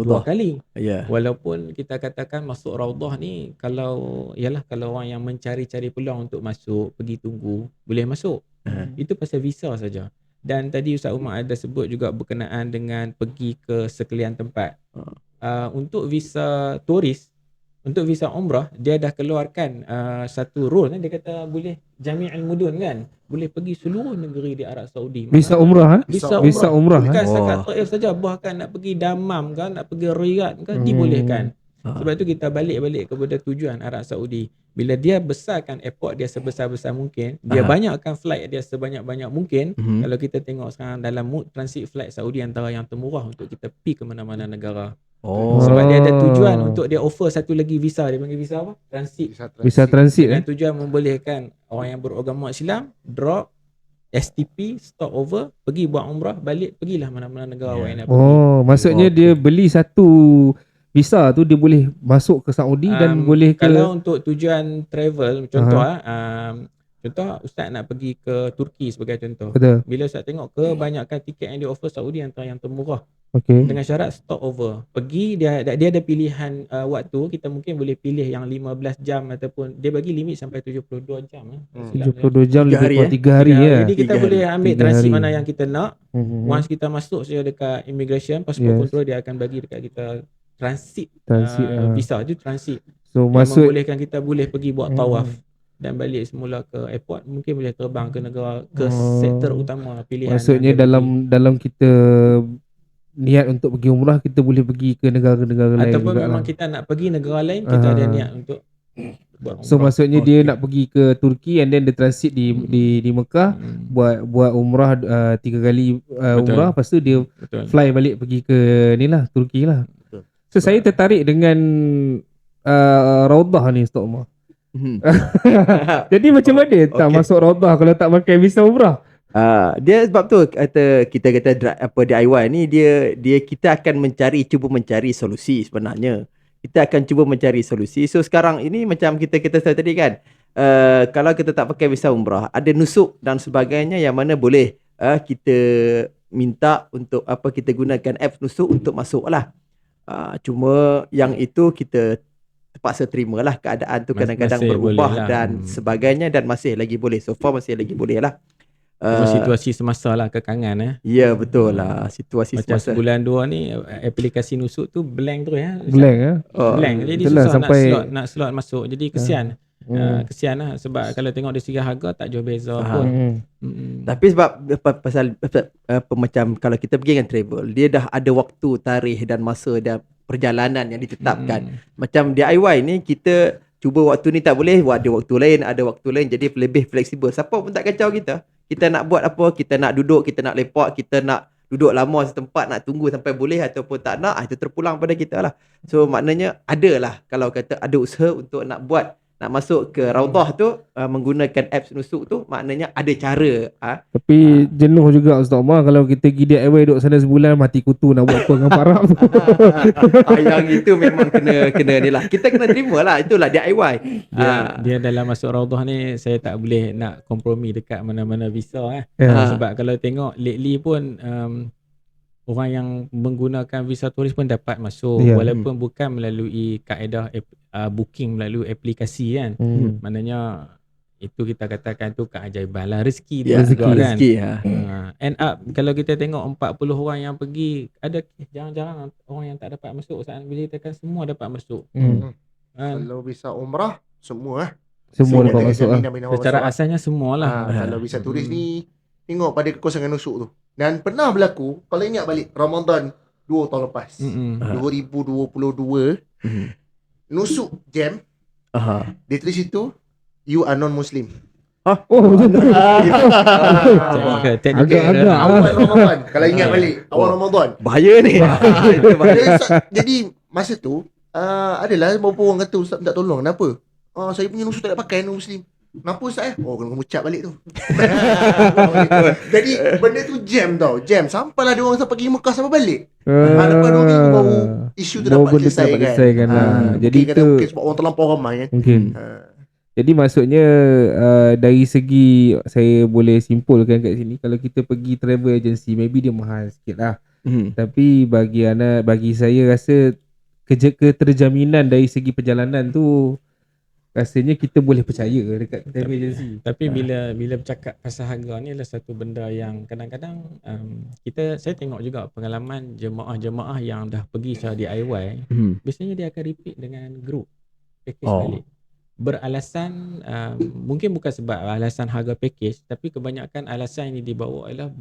dua kali. Walaupun kita katakan masuk raudhah ni, kalau orang yang mencari-cari peluang untuk masuk, pergi tunggu, boleh masuk. Itu pasal visa saja. Dan tadi Ustaz Umar ada sebut juga berkenaan dengan pergi ke sekalian tempat. Untuk visa turis, untuk visa umrah, dia dah keluarkan satu rule, dia kata boleh jami'ul mudun kan, boleh pergi seluruh negeri di Arab Saudi. Visa umrah Visa umrah bukan setakat Taif saja, bahkan nak pergi Dammam kan, nak pergi Riyadh kan, dibolehkan. Sebab tu kita balik kepada tujuan Arab Saudi. Bila dia besarkan airport dia sebesar-besar mungkin, dia banyakkan flight dia sebanyak-banyak mungkin. Kalau kita tengok sekarang dalam mood transit flight Saudi antara yang termurah untuk kita pergi ke mana-mana negara. Sebab dia ada tujuan untuk dia offer satu lagi visa, dia panggil visa apa? Visa transit. Dengan tujuan membolehkan orang yang beragama Islam drop STP, stop over, pergi buat umrah, balik, pergilah mana-mana negara awak yang nak pergi. Maksudnya dia beli satu visa tu, dia boleh masuk ke Saudi dan boleh ke, kalau untuk tujuan travel, contoh contoh Ustaz nak pergi ke Turki sebagai contoh. Bila Ustaz tengok kebanyakan tiket yang dia offer Saudi antara yang termurah. Dengan syarat stop over. Pergi dia ada pilihan waktu, kita mungkin boleh pilih yang 15 jam ataupun dia bagi limit sampai 72 jam. 72 jam lebih kurang 3 hari ya. Jadi kita boleh ambil transit mana yang kita nak. Once kita masuk saja dekat immigration, passport control, dia akan bagi dekat kita transit visa tu transit. So membolehkan kita boleh pergi buat tawaf dan balik semula ke airport, mungkin boleh terbang ke negara, ke sektor utama pilihan. Maksudnya dalam kita niat untuk pergi umrah, kita boleh pergi ke negara-negara lain ataupun juga memang kita nak pergi negara lain, kita ada niat untuk buat umrah. So maksudnya dia nak pergi ke Turki and then dia transit di Mekah, buat umrah 3 kali umrah, lepas tu dia fly balik pergi ke ni lah, Turki lah. So saya tertarik dengan raudhah ni Ustaz Umar. Jadi macam mana tak masuk raudhah kalau tak pakai visa umrah? Dia sebab tu kita kata DIY ni, dia kita akan cuba mencari solusi sebenarnya. kita akan cuba mencari solusi. So sekarang ini macam kita tadi kan, kalau kita tak pakai visa umrah, ada nusuk dan sebagainya yang mana boleh kita minta untuk kita gunakan apps nusuk untuk masuk lah. Cuma yang itu kita terpaksa terima lah, keadaan tu kadang-kadang berubah dan sebagainya, dan masih lagi boleh, so far masih lagi boleh lah. Situasi semasa lah, kekangan Ya betul lah, situasi macam semasa. sebulan 2 ni aplikasi nusuk tu blank terus ya. Blank ya. Blank. Jadi Itulah susah sampai nak slot masuk. Jadi kesian. Kesian lah sebab kalau tengok dari segi harga tak jauh beza pun. Tapi sebab pasal macam kalau kita pergi dengan travel, dia dah ada waktu, tarikh dan masa dan perjalanan yang ditetapkan. Macam DIY ni kita cuba waktu ni tak boleh, ada waktu lain, jadi lebih fleksibel. Siapa pun tak kacau kita. Kita nak buat apa, kita nak duduk, kita nak lepak, kita nak duduk lama setempat, nak tunggu sampai boleh ataupun tak nak, itu terpulang pada kita lah. So maknanya adalah, kalau kata ada usaha untuk nak buat, nak masuk ke Raudah tu menggunakan apps nusuk tu, maknanya ada cara. Tapi jenuh juga Ustaz Omar kalau kita pergi DIY duduk sana sebulan, mati kutu nak buat apa dengan Arab tu. Yang itu memang kena ni lah. Kita kena terima lah, itulah DIY. Dia dalam masuk Raudah ni saya tak boleh nak kompromi dekat mana-mana visa sebab kalau tengok lately pun orang yang menggunakan visa turis pun dapat masuk walaupun bukan melalui kaedah booking melalui aplikasi kan. Maknanya itu kita katakan tu keajaiban lah, rezeki dia juga kan. End up kalau kita tengok 40 orang yang pergi, ada jarang-jarang orang yang tak dapat masuk. Saat bila kita kan semua dapat masuk. Kalau visa umrah semua dapat masuk lah. Secara asalnya semualah. Kalau visa turis ni tengok pada kekosongan nusuk tu. Dan pernah berlaku, kalau ingat balik Ramadan 2 tahun lepas, 2022, nusuk jam. Dia tulis situ, you are non-Muslim. Oh betul. Agak-agak awal Ramadan. Kalau ingat balik, awal Ramadan. Bahaya ni. Jadi masa tu adalah beberapa orang kata, Ustaz minta tolong. Kenapa? Saya punya nusuk tak ada pakai non-Muslim. Kenapa Ustaz kena ucap balik tu. Jadi benda tu jam tau. Jam sampailah dia orang sampai pergi Mekah sampai balik. Lepas 2 minggu baru isu tu dapat selesai kan. Jadi itu mungkin sebab orang terlampau ramai kan. Mungkin. Jadi maksudnya dari segi saya boleh simpulkan kat sini, kalau kita pergi travel agency maybe dia mahal sikit lah. Tapi bagi saya rasa keterjaminan dari segi perjalanan tu rasanya kita boleh percaya dekat travel agency. Tapi bila bercakap pasal harga ni adalah satu benda yang kadang-kadang saya tengok juga pengalaman jemaah-jemaah yang dah pergi secara DIY, biasanya dia akan repeat dengan group package balik. Beralasan mungkin bukan sebab alasan harga package, tapi kebanyakan alasan yang dibawa adalah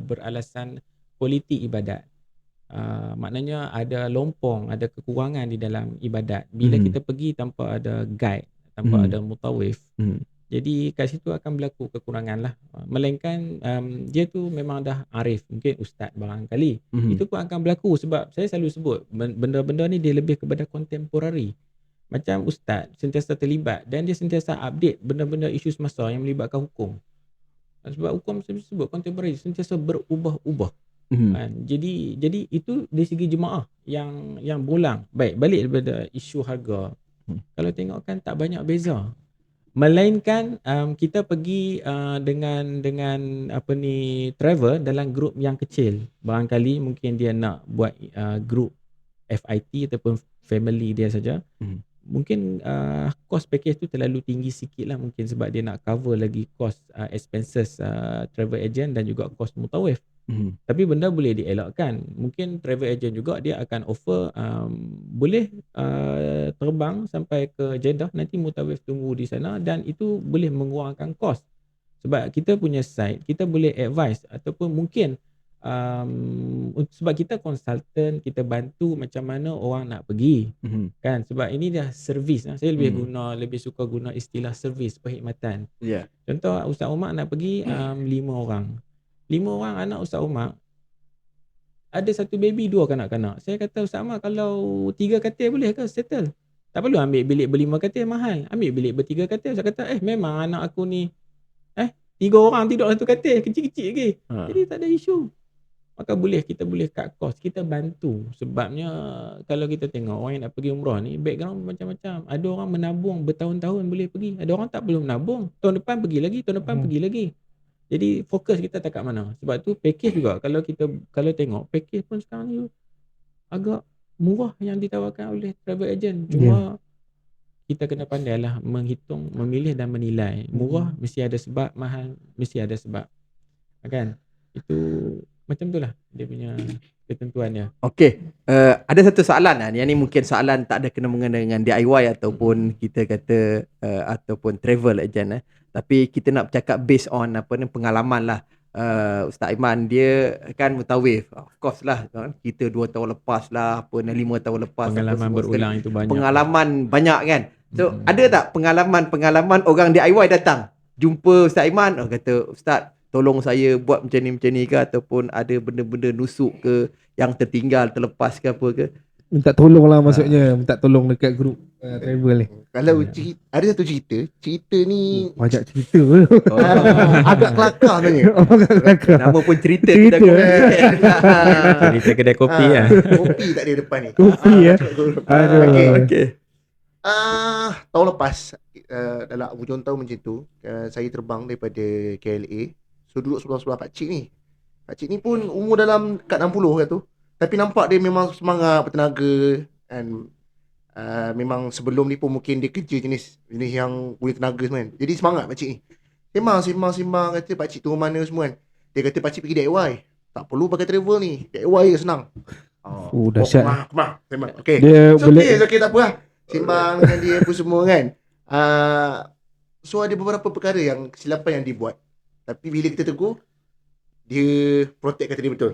beralasan kualiti ibadat. Maknanya ada lompong, ada kekurangan di dalam ibadat bila kita pergi tanpa ada guide, tanpa ada mutawif. Jadi kat situ akan berlaku kekurangan lah. Melainkan dia tu memang dah arif, mungkin ustaz barangkali. Itu pun akan berlaku sebab saya selalu sebut benda-benda ni dia lebih kepada contemporary. Macam ustaz sentiasa terlibat dan dia sentiasa update benda-benda isu semasa yang melibatkan hukum. Sebab hukum saya sebut contemporary, sentiasa berubah-ubah. Jadi itu dari segi jemaah yang berulang. Baik, balik daripada isu harga. Kalau tengok kan tak banyak beza. Melainkan kita pergi dengan travel dalam grup yang kecil. Barangkali mungkin dia nak buat grup FIT ataupun family dia saja. Mungkin cost package tu terlalu tinggi sikit lah mungkin sebab dia nak cover lagi cost expenses travel agent dan juga cost mutawif. Tapi benda boleh dielakkan. Mungkin travel agent juga dia akan offer boleh terbang sampai ke Jeddah, nanti mutawif tunggu di sana dan itu boleh mengurangkan kos. Sebab kita punya site, kita boleh advise ataupun mungkin sebab kita konsultan, kita bantu macam mana orang nak pergi. Kan, sebab ini dah servis. Saya lebih suka guna istilah servis, perkhidmatan. Contoh Ustaz Umar nak pergi 5 orang. 5 orang anak Ustaz Umar, ada satu baby, 2 kanak-kanak. Saya kata Ustaz Umar, kalau 3 katil boleh ke settle? Tak perlu ambil bilik ber-5 katil, mahal. Ambil bilik ber-3 katil. Saya kata memang anak aku ni 3 orang tidur satu katil, kecil-kecil lagi. Jadi tak ada isu. maka kita boleh cut cost, kita bantu. Sebabnya kalau kita tengok orang yang nak pergi umrah ni background macam-macam. Ada orang menabung bertahun-tahun boleh pergi, ada orang tak belum menabung, tahun depan pergi lagi, tahun depan pergi lagi. Jadi fokus kita tak kat mana. Sebab tu package juga, kalau tengok package pun sekarang ni agak murah yang ditawarkan oleh travel agent. Cuma kita kena pandailah menghitung, memilih dan menilai. Murah mesti ada sebab, mahal mesti ada sebab. Kan? Itu macam itulah dia punya ketentuan dia. Okey, ada satu soalan lah. Yang ni mungkin soalan tak ada kena mengena dengan DIY ataupun kita kata ataupun travel agent. Tapi kita nak bercakap based on pengalaman lah. Ustaz Aiman dia kan mutawif. Of course lah, kita 2 tahun lepas lah, 5 tahun lepas. Pengalaman berulang itu banyak. Pengalaman banyak kan. So ada tak pengalaman orang DIY datang jumpa Ustaz Aiman, kata Ustaz tolong saya buat macam ni ke, ataupun ada benda-benda nusuk ke yang tertinggal, terlepas ke apa ke? Minta tolong lah maksudnya. Minta tolong dekat grup travel ni. Kalau ada satu cerita ni Banyak cerita. agak kelakar sebenarnya. Nama pun cerita. Cerita kedai kopi lah. Kopi tak ada depan ni. Kopi ya. Aduh. Okey. Tahun lepas dalam hujung tahun macam tu, saya terbang daripada KLA. So duduk sebelah-sebelah pakcik ni. Pakcik ni pun umur dalam kat 60 kan tu. Tapi nampak dia memang semangat, bertenaga, dan memang sebelum ni pun mungkin dia kerja jenis yang boleh tenaga semua kan. Jadi semangat pakcik ni. Sembang kata pakcik turun mana semua kan. Dia kata pakcik pergi DIY. Tak perlu pakai travel ni. DIY je senang. Dahsyat. Sembang. Okay. Dia It's okay, tak apa lah. Sembang dengan dia apa semua kan. So ada beberapa perkara yang kesilapan yang dibuat. Tapi bila kita tegur, dia protect kata dia betul.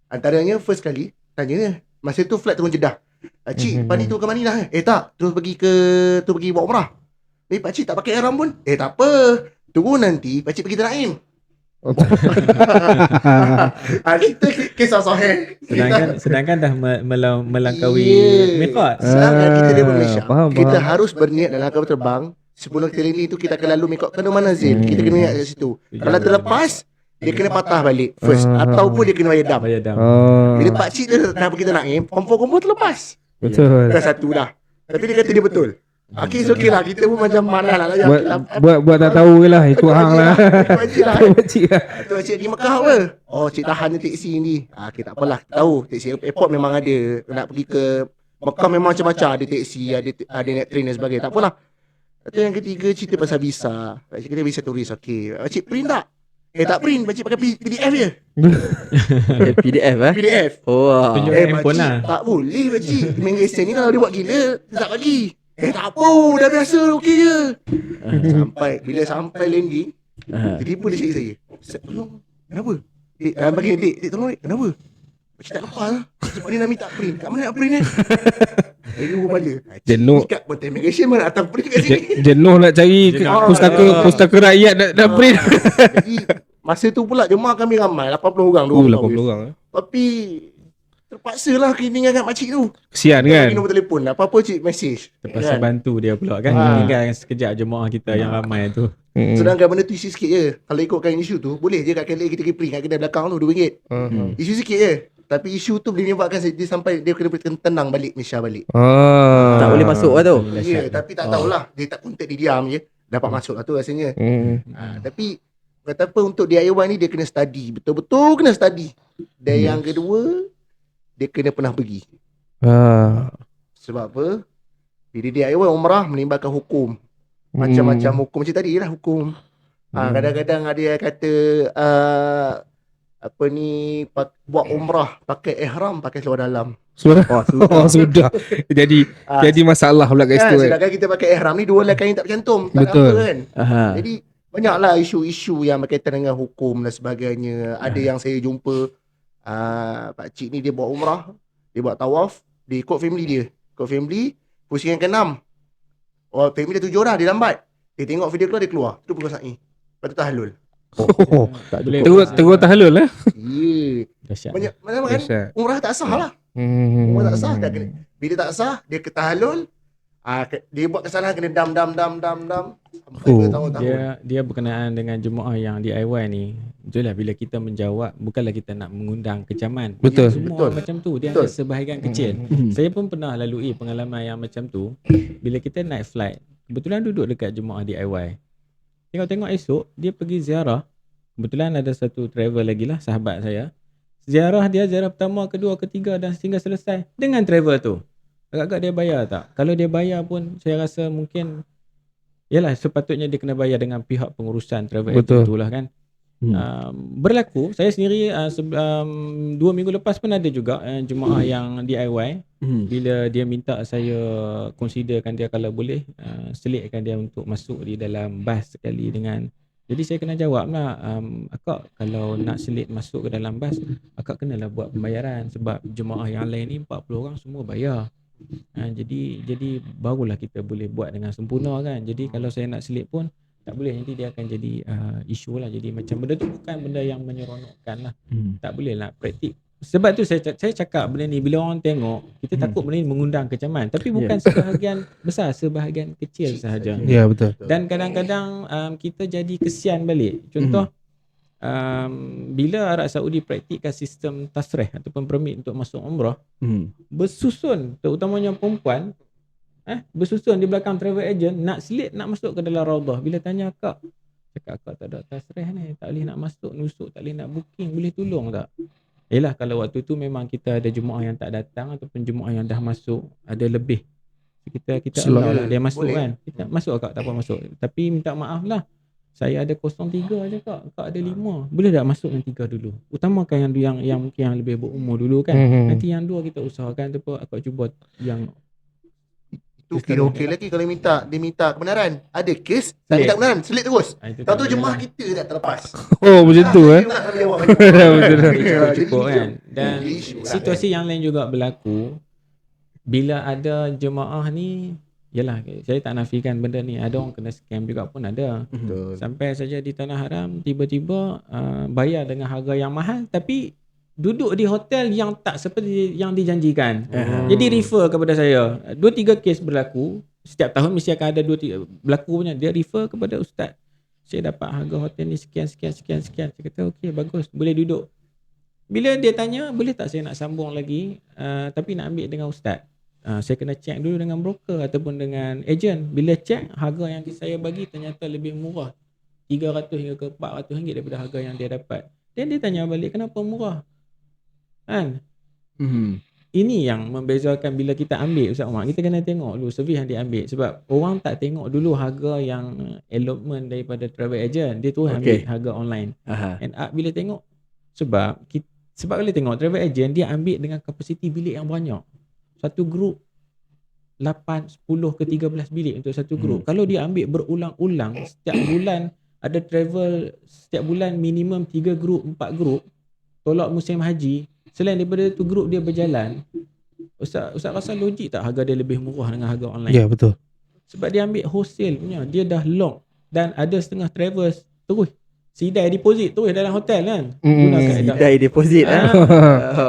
Antaranya first kali tanya dia, masa tu flight turun Jeddah. Pakcik, lepas ni turun ke Manila tak, terus pergi buat umrah. Pakcik tak pakai ihram pun. Tak apa, turun nanti pakcik pergi Tanaim. Kita kisah sahih. Sedangkan dah melangkaui miqat. Sedangkan kita di Malaysia, faham. kita harus berniat dalam kapal terbang. Sebelum kita landing tu kita akan lalu miqat kena manazil. Kita kena ingat kat situ. Kalau terlepas, dia kena patah balik first, ataupun dia kena bayar dam. Bila pakcik dia dah pergi Tanaim, confirm terlepas. Betul. Dah satu dah. Tapi dia kata dia betul. Okay, so okay lah. Kita pun macam malas lah. Buat tak tahu ke lah. Ikut hang lah. Pakcik lah. Pakcik lah. Tu cik di Mekah apa? Cik tahan ni teksi ni. Okay, tak apalah. Tahu teksi airport memang ada. Nak pergi ke Mekah memang macam-macam. Ada teksi, ada net train dan sebagainya. Tak apalah. Lepas yang ketiga, cerita pasal visa. Pakcik kata visa turis. Okay. Pakcik print tak? Tak print. Pakcik pakai PDF je. PDF PDF. Tunjuk handphone lah. Tak boleh pakcik. Immigration ni kalau dia buat gila, dia tak bagi. Tak apa, dah biasa, okey je. Bila sampai landing, tiba-tiba dia cakap saya, Ustaz, tolong, kenapa? Bagi adik, tolong adik, kenapa? Pakcik tak lepas lah. Sebab dia nak minta print. Kat mana nak print ni? Dia kepala. Jenuh. Cakap pun immigration mana datang print kat sini. Jenuh nak cari pustaka rakyat nak print. Jadi masa tu pula jemaah kami ramai, 80 orang. 80 orang. Tapi terpaksa lah cleaning dengan makcik tu. Kesian kan? Nombor telefon, apa-apa cik message. Terpaksa bantu dia pula kan. Tinggal sekejap jemaah kita yang ramai tu. Sedangkan benda tu isu sikit je. Kalau ikutkan isu tu, boleh je kat KLA kita print kat kedai belakang tu RM2. Isu sikit je. Tapi isu tu boleh menyebabkan dia sampai dia kena tenang balik Malaysia balik. Tak boleh masuk lah tu. Ya, tapi tak tahulah. Dia tak kontak, dia diam je. Dapat masuk lah tu rasanya. Tapi kata apa, untuk DIY ni dia kena study. Betul-betul kena study. Dan yang kedua, dia kena pernah pergi. Sebab apa? Bila DIY umrah menimbulkan hukum. Macam-macam hukum macam tadi lah hukum. Kadang-kadang ada yang kata buat umrah pakai ihram, pakai seluar dalam. Sudah. Jadi masalah pula kat situ. Sedangkan kita pakai ihram ni dua helai kain tak bercantum. Tak Betul. apa kan. Jadi banyaklah isu-isu yang berkaitan dengan hukum dan sebagainya. Ada yang saya jumpa pakcik ni dia buat umrah, dia buat tawaf, dia ikut family dia. Ikut family, pusingan ke-6. Family dia 7 orang, dia lambat. Dia tengok video keluar, dia keluar. Tu pukul sa'i. Lepas tu tahlul. Tak boleh. Terus tahlul lah. Dahsyat. Banyak kan? Umrah tak sah lah. Umrah tak sah. Bila tak sah, dia ke tahlul. Dia buat kesalahan kena dam sampai Oh, bertahun-tahun. Dia berkenaan dengan jemaah yang DIY ni. Itulah bila kita menjawab, bukanlah kita nak mengundang kecaman. Betul. Semua Betul. macam tu. Dia Betul. hanya sebahagian kecil. Saya pun pernah lalui pengalaman yang macam tu. Bila kita naik flight, kebetulan duduk dekat jemaah DIY. Tengok-tengok esok, dia pergi ziarah. Kebetulan ada satu travel lagi lah, sahabat saya. Ziarah pertama, kedua, ketiga dan sehingga selesai dengan travel tu. Agak-agak dia bayar tak? Kalau dia bayar pun saya rasa mungkin yalah sepatutnya dia kena bayar dengan pihak pengurusan travel Betul. agent tu lah kan. Berlaku saya sendiri 2 minggu lepas pun ada juga jemaah yang DIY. Bila dia minta saya considerkan dia kalau boleh selitkan dia untuk masuk di dalam bas sekali dengan. Jadi saya kena jawab lah, akak kalau nak selit masuk ke dalam bas, akak kenalah buat pembayaran sebab jemaah yang lain ni 40 orang semua bayar. Jadi barulah kita boleh buat dengan sempurna kan. Jadi kalau saya nak selit pun tak boleh, nanti dia akan jadi isu lah. Jadi macam benda tu bukan benda yang menyeronokkan lah. Tak boleh lah praktik. Sebab tu saya cakap benda ni bila orang tengok, kita takut benda ni mengundang kecaman. Tapi bukan sebahagian besar, sebahagian kecil sahaja. Ya, betul. Dan kadang-kadang kita jadi kesian balik. Contoh bila Arab Saudi praktikkan sistem tasrih ataupun permit untuk masuk umrah, bersusun terutamanya perempuan bersusun di belakang travel agent nak selit nak masuk ke dalam Raudah. Bila tanya akak, cakap akak tak ada tasrih ni, tak boleh nak masuk, nusuk tak boleh nak booking, boleh tolong tak? Yelah kalau waktu tu memang kita ada jemaah yang tak datang ataupun jemaah yang dah masuk ada lebih, kita allow lah dia masuk boleh. Kan kita masuk akak tak apa masuk, tapi minta maaf lah saya ada 03 je kak ada 5. Boleh tak masuk yang 3 dulu? Utamakan yang mungkin yang lebih berumur dulu kan. Nanti yang 2 kita usahakan tu apa akak cuba yang itu kira okey lagi kalau dia minta kebenaran. Ada kes tak minta kebenaran, selit terus. Tahu tu jemaah kita tak terlepas. Oh, macam tu cukup kan. Dan situasi yang lain juga berlaku bila ada jemaah ni. Yalah, saya tak nafikan benda ni ada orang kena scam juga pun ada. Sampai saja di tanah haram tiba-tiba bayar dengan harga yang mahal tapi duduk di hotel yang tak seperti yang dijanjikan. Jadi refer kepada saya. 2-3 kes berlaku. Setiap tahun mesti akan ada 2-3 berlaku punya. Dia refer kepada ustaz. Saya dapat harga hotel ni sekian. Saya kata okey bagus, boleh duduk. Bila dia tanya, boleh tak saya nak sambung lagi tapi nak ambil dengan ustaz. Saya kena check dulu dengan broker ataupun dengan agent. Bila check, harga yang saya bagi ternyata lebih murah. 300 hingga ke 400 ringgit daripada harga yang dia dapat. Dan dia tanya balik, kenapa murah? Kan? Ini yang membezakan bila kita ambil Ustaz Umar. Kita kena tengok dulu servis yang dia ambil. Sebab orang tak tengok dulu harga yang allotment daripada travel agent. Dia tu ambil harga online. And bila tengok, sebab bila tengok travel agent, dia ambil dengan kapasiti bilik yang banyak. Satu grup 8, 10 ke 13 bilik untuk satu grup. Kalau dia ambil berulang-ulang setiap bulan, ada travel setiap bulan minimum 3 grup, 4 grup, tolak musim haji, selain daripada tu grup dia berjalan, Ustaz rasa logik tak harga dia lebih murah dengan harga online? Ya, betul. Sebab dia ambil wholesale punya, dia dah lock. Dan ada setengah travels terus sidai deposit terus dalam hotel kan. Sidai deposit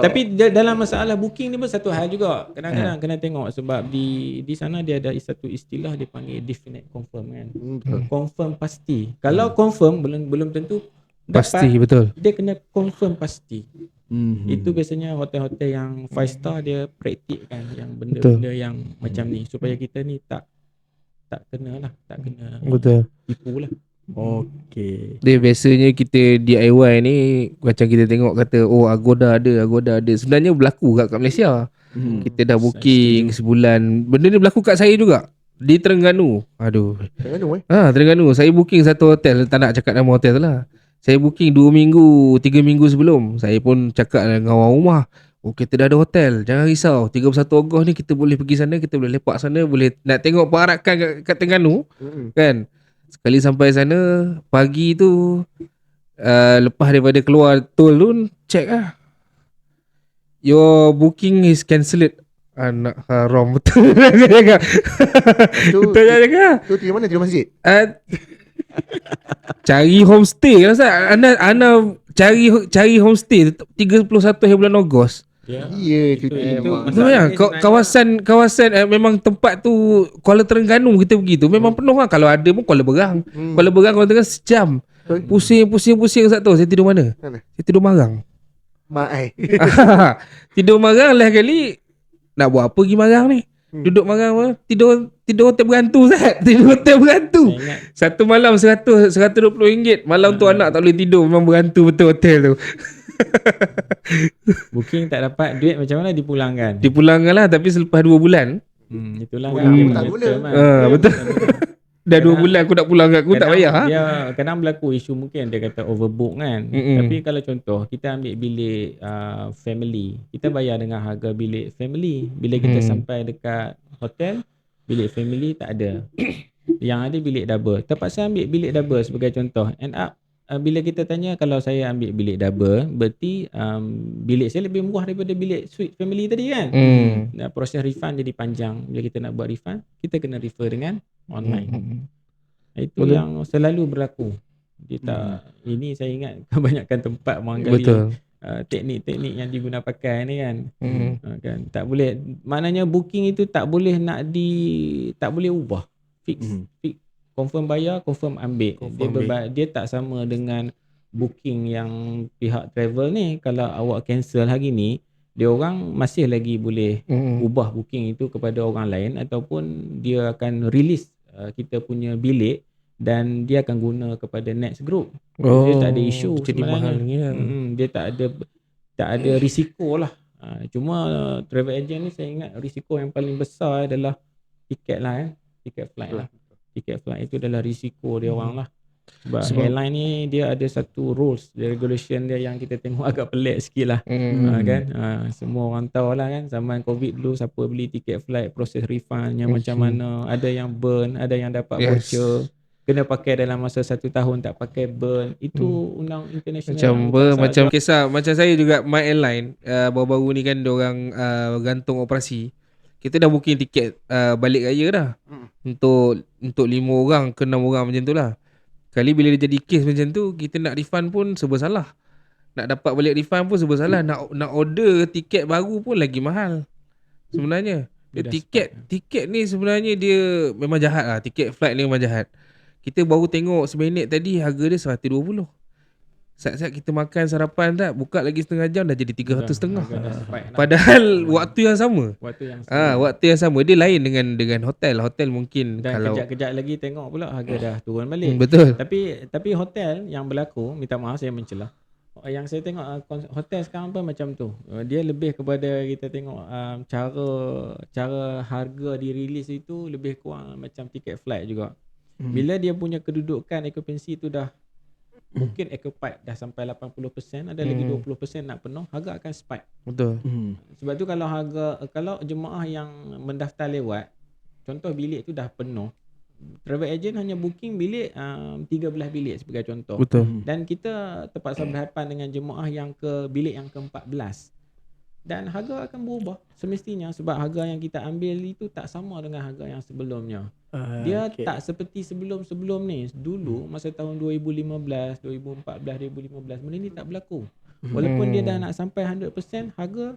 Tapi dalam masalah booking ni pun satu hal juga. Kadang-kadang kena tengok sebab di sana dia ada satu istilah dia panggil definite confirm kan. Confirm pasti. Kalau confirm belum tentu Pasti dapat, betul. dia kena confirm pasti. Itu biasanya hotel-hotel yang 5 star dia praktikkan yang benda-benda yang macam ni supaya kita ni tak kena Betul. tipu lah. Okey. Dia biasanya kita DIY ni macam kita tengok kata Agoda ada. Sebenarnya berlaku kat Malaysia. Kita dah booking sebulan. Benda ni berlaku kat saya juga. Di Terengganu. Aduh. Terengganu. Saya booking satu hotel, tak nak cakap nama hotel tu lah. Saya booking 2 minggu, 3 minggu sebelum. Saya pun cakap dengan orang rumah, kita dah ada hotel, jangan risau. 31 Ogos ni kita boleh pergi sana, kita boleh lepak sana, boleh nak tengok perarakan kat Terengganu. Kan? Sekali sampai sana, pagi tu lepas daripada keluar tol tu, check lah, your booking is cancelled. Anak haram betul. Betul cakap. Tu di mana? Di masjid? Cari homestay lah Ustaz. Ana cari homestay 31 hari bulan Ogos. Ya. Ya, Itu Betul masalah ya. ni sebenarnya- Kawasan memang tempat tu Kuala Terengganu kita pergi tu memang penuh lah. Kalau ada pun Kuala Berang. Kuala Berang Kuala Terengganu sejam. Pusing Ustaz tahu saya tidur mana? Mana? Saya tidur Marang. Mak ai. Tidur Marang lah kali. Nak buat apa pergi Marang ni? Duduk Marang apa? Tidur hotel berhantu Ustaz. Tidur hotel berhantu. Saya ingat Satu malam RM120. Malam tu anak tak boleh tidur. Memang berhantu betul hotel tu. booking tak dapat duit macam mana dipulangkan. Dipulangkan lah tapi selepas 2 bulan. Itulah Pulang kan dia pun tak punya guna. term kan. Betul. Dah 2 bulan aku nak pulang kat aku tak payah. Dia kadang berlaku isu mungkin dia kata overbook kan. Tapi kalau contoh kita ambil bilik family, kita bayar dengan harga bilik family. Bila kita sampai dekat hotel, bilik family tak ada. Yang ada bilik double. Terpaksa ambil bilik double sebagai contoh. End up bila kita tanya kalau saya ambil bilik double, berarti bilik saya lebih murah daripada bilik suite family tadi kan. Proses refund jadi panjang. Bila kita nak buat refund, kita kena refer dengan online. Itu Betul. yang selalu berlaku. Dia tak ini saya ingat kebanyakan tempat barangkali Betul. teknik-teknik yang diguna pakai ni kan. Kan tak boleh, maknanya booking itu tak boleh tak boleh ubah. Fix. Confirm bayar, confirm ambil. Dia tak sama dengan booking yang pihak travel ni. Kalau awak cancel hari ni, dia orang masih lagi boleh ubah booking itu kepada orang lain ataupun dia akan release kita punya bilik dan dia akan guna kepada next group. Dia tak ada isu jadi sebenarnya. mahalnya. Dia tak ada risiko lah. Cuma travel agent ni saya ingat risiko yang paling besar adalah tiket lah tiket flight lah. Tiket flight itu adalah risiko dia orang lah. Sebab airline ni dia ada satu rules, regulation dia yang kita tengok agak pelik sikit lah. Kan? Semua orang tahu lah kan, zaman COVID dulu siapa beli tiket flight, proses refundnya macam mana, ada yang burn, ada yang dapat voucher, kena pakai dalam masa 1 tahun, tak pakai burn. Itu undang international Macam kisah macam saya juga My Airline baru-baru ni kan diorang gantung operasi. Kita dah booking tiket balik raya dah. Untuk 5 orang ke 6 orang macam tu lah. Kali bila dia jadi kes macam tu, kita nak refund pun serba salah. Nak dapat balik refund pun serba salah. Nak order tiket baru pun lagi mahal. Sebenarnya tiket ni sebenarnya dia memang jahat lah. Tiket flight ni memang jahat. Kita baru tengok seminit tadi harga dia 120. Saat-saat kita makan sarapan tak, buka lagi setengah jam dah jadi 300.5. Padahal waktu yang sama. Waktu yang sama. Dia lain dengan hotel. Hotel mungkin dan kalau kejap-kejap lagi tengok pula harga dah turun balik. betul. Tapi hotel yang berlaku, minta maaf saya mencelah. Yang saya tengok hotel sekarang pun macam tu. Dia lebih kepada kita tengok cara harga dirilis itu lebih kurang macam tiket flight juga. Bila dia punya kedudukan occupancy tu dah mungkin occupied dah sampai 80%, ada lagi 20% nak penuh, harga akan spike. Betul. Sebab tu kalau jemaah yang mendaftar lewat, contoh bilik tu dah penuh, travel agent hanya booking bilik 13 bilik sebagai contoh. Betul. Dan kita terpaksa berhadapan dengan jemaah yang ke bilik yang ke-14. Dan harga akan berubah semestinya sebab harga yang kita ambil itu tak sama dengan harga yang sebelumnya. Dia tak seperti sebelum-sebelum ni. Dulu masa tahun 2015, 2014, 2015 benda ni tak berlaku. Walaupun dia dah nak sampai 100%, harga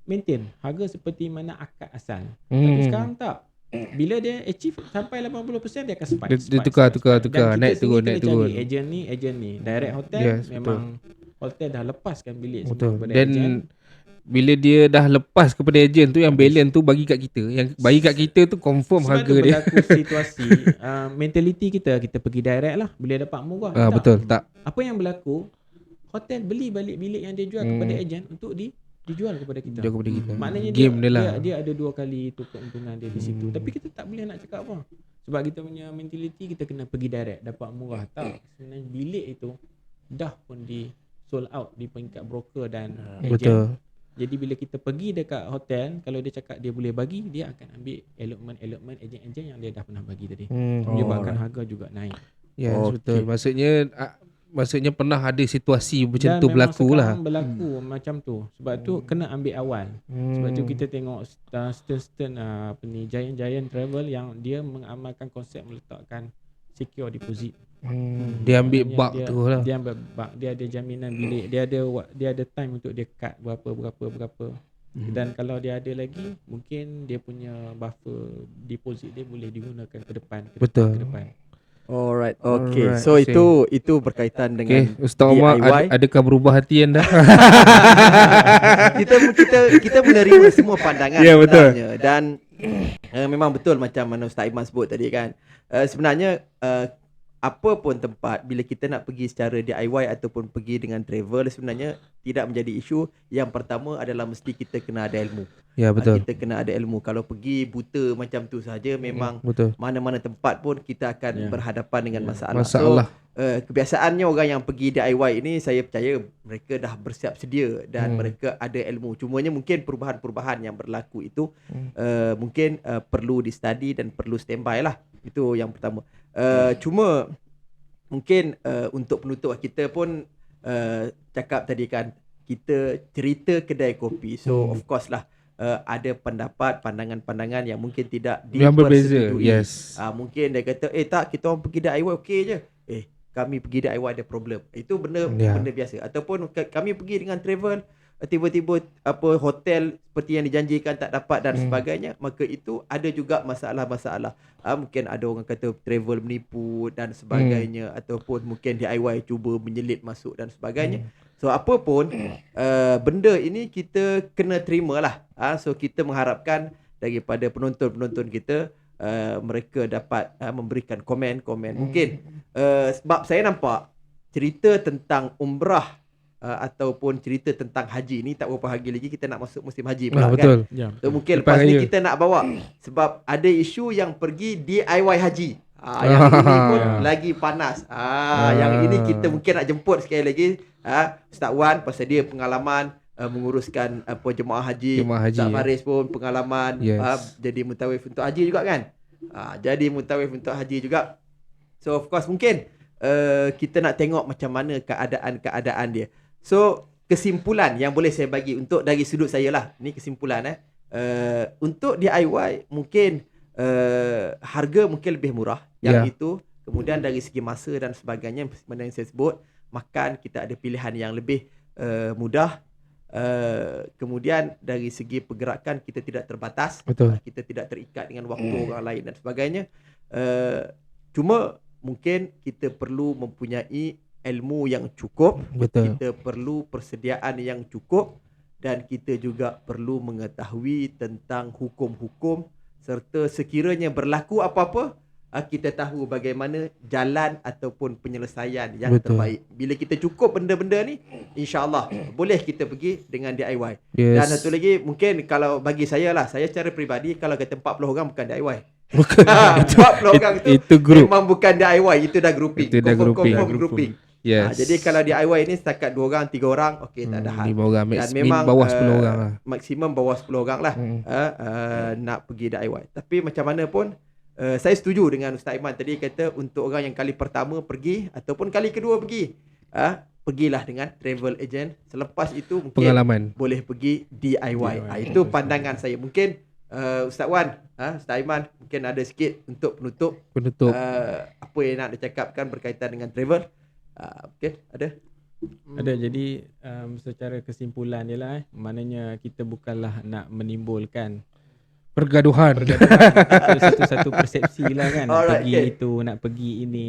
maintain. Harga seperti mana akad asal. Tapi sekarang tak. Bila dia achieve sampai 80% dia akan spike. Dia tukar. Dan Naik turun. cari agent ni. Direct hotel memang hotel dah lepaskan bilik semua kepada Dan agent. bila dia dah lepas kepada ejen tu, yang balance tu bagi kat kita. Yang bagi kat kita tu confirm sebab harga tu dia. berlaku situasi mentality kita pergi direct lah bila dapat murah. Betul, tak. Apa yang berlaku, hotel beli balik bilik yang dia jual kepada ejen untuk dijual kepada kita. Maknanya game dia lah. dia ada 2 kali tu keuntungan dia di situ. Tapi kita tak boleh nak cakap apa. Sebab kita punya mentality kita kena pergi direct dapat murah. Tak, sebenarnya bilik itu dah pun di sold out di peringkat broker dan ejen. Betul. Jadi bila kita pergi dekat hotel, kalau dia cakap dia boleh bagi, dia akan ambil allotment ejen-ejen yang dia dah pernah bagi tadi. Menyebabkan harga juga naik. Ya, betul. Maksudnya pernah ada situasi macam tu berlaku lah. Berlaku macam tu. Sebab tu kena ambil awal. Sebab tu kita tengok stern giant travel yang dia mengamalkan konsep meletakkan secure deposit. Dia ambil Maknanya bug tu lah. Dia ambil bug, dia ada jaminan bilik, dia ada time untuk dia cut berapa. Dan kalau dia ada lagi, mungkin dia punya buffer deposit dia boleh digunakan ke depan. Betul. Ke depan. Alright, okay. Alright, So I see. itu berkaitan dengan Ustaz Omar DIY. adakah berubah hati anda? kita menerima semua pandangan Ya, betul. sebenarnya. Dan memang betul macam mana Ustaz Iman sebut tadi kan. Sebenarnya apa pun tempat bila kita nak pergi secara DIY ataupun pergi dengan travel, sebenarnya tidak menjadi isu. Yang pertama adalah mesti kita kena ada ilmu. Ya, betul. Kita kena ada ilmu. Kalau pergi buta macam tu saja, memang Betul. mana-mana tempat pun kita akan berhadapan dengan masalah. Masalah. So, kebiasaannya orang yang pergi DIY ini, saya percaya mereka dah bersiap sedia dan mereka ada ilmu. Cumanya mungkin perubahan-perubahan yang berlaku itu mungkin perlu di study dan perlu standby lah. Itu yang pertama. Cuma mungkin untuk penutup kita pun cakap tadi kan, kita cerita kedai kopi. So of course lah ada pendapat, pandangan-pandangan yang mungkin tidak Yang berbeza. dipersetujui. Yes. Mungkin dia kata tak, kita orang pergi DIY okey je. Kami pergi DIY ada problem. Itu benda biasa. Ataupun kami pergi dengan travel, tiba-tiba hotel seperti yang dijanjikan tak dapat dan sebagainya, maka itu ada juga masalah-masalah. Mungkin ada orang kata travel menipu dan sebagainya, ataupun mungkin DIY cuba menyelit masuk dan sebagainya. So apa pun benda ini kita kena terimalah. So kita mengharapkan daripada penonton-penonton kita, mereka dapat memberikan komen-komen. Mungkin sebab saya nampak cerita tentang umrah ataupun cerita tentang haji ni tak berapa hari lagi kita nak masuk musim haji pula, Betul. kan. So mungkin lepas ni kita nak bawa, sebab ada isu yang pergi DIY haji. Yang ini pun lagi panas. Yang ini kita mungkin nak jemput sekali lagi Ustaz Wan, pasal dia pengalaman menguruskan jemaah haji. Ustaz Faris pun pengalaman jadi mutawif untuk haji juga kan. Jadi mutawif untuk haji juga. So of course mungkin kita nak tengok macam mana keadaan dia. So kesimpulan yang boleh saya bagi untuk dari sudut saya lah, ni kesimpulan untuk DIY mungkin harga mungkin lebih murah yang itu. Kemudian dari segi masa dan sebagainya, sebenarnya yang saya sebut, makan kita ada pilihan yang lebih mudah. Kemudian dari segi pergerakan kita tidak terbatas. Betul. Kita tidak terikat dengan waktu orang lain dan sebagainya. Cuma mungkin kita perlu mempunyai ilmu yang cukup. Betul. Kita perlu persediaan yang cukup, dan kita juga perlu mengetahui tentang hukum-hukum, serta sekiranya berlaku apa-apa, kita tahu bagaimana jalan ataupun penyelesaian yang terbaik. Bila kita cukup benda-benda ni, insya-Allah boleh kita pergi dengan DIY. Dan satu lagi, mungkin kalau bagi saya lah, saya secara peribadi kalau kata 40 orang bukan DIY. Bukan. 40 orang itu group. Memang bukan DIY, itu dah grouping. Itu dah grouping. Yes. Jadi kalau DIY ni setakat 2 orang, 3 orang, okey, tak ada hal. 5 orang, dan memang bawah 10 orang lah. Maksimum bawah 10 orang lah nak pergi DIY. Tapi macam mana pun, saya setuju dengan Ustaz Iman tadi, kata untuk orang yang kali pertama pergi ataupun kali kedua pergi, pergilah dengan travel agent. Selepas itu mungkin pengalaman, boleh pergi DIY. Itu pandangan saya. Mungkin Ustaz Wan, Ustaz Iman mungkin ada sikit untuk penutup. Apa yang nak dicakapkan berkaitan dengan travel. Okay, ada? Ada. Jadi secara kesimpulan dia lah, maknanya kita bukanlah nak menimbulkan pergaduhan. Satu-satu persepsi lah kan. Nak pergi itu, nak pergi ini.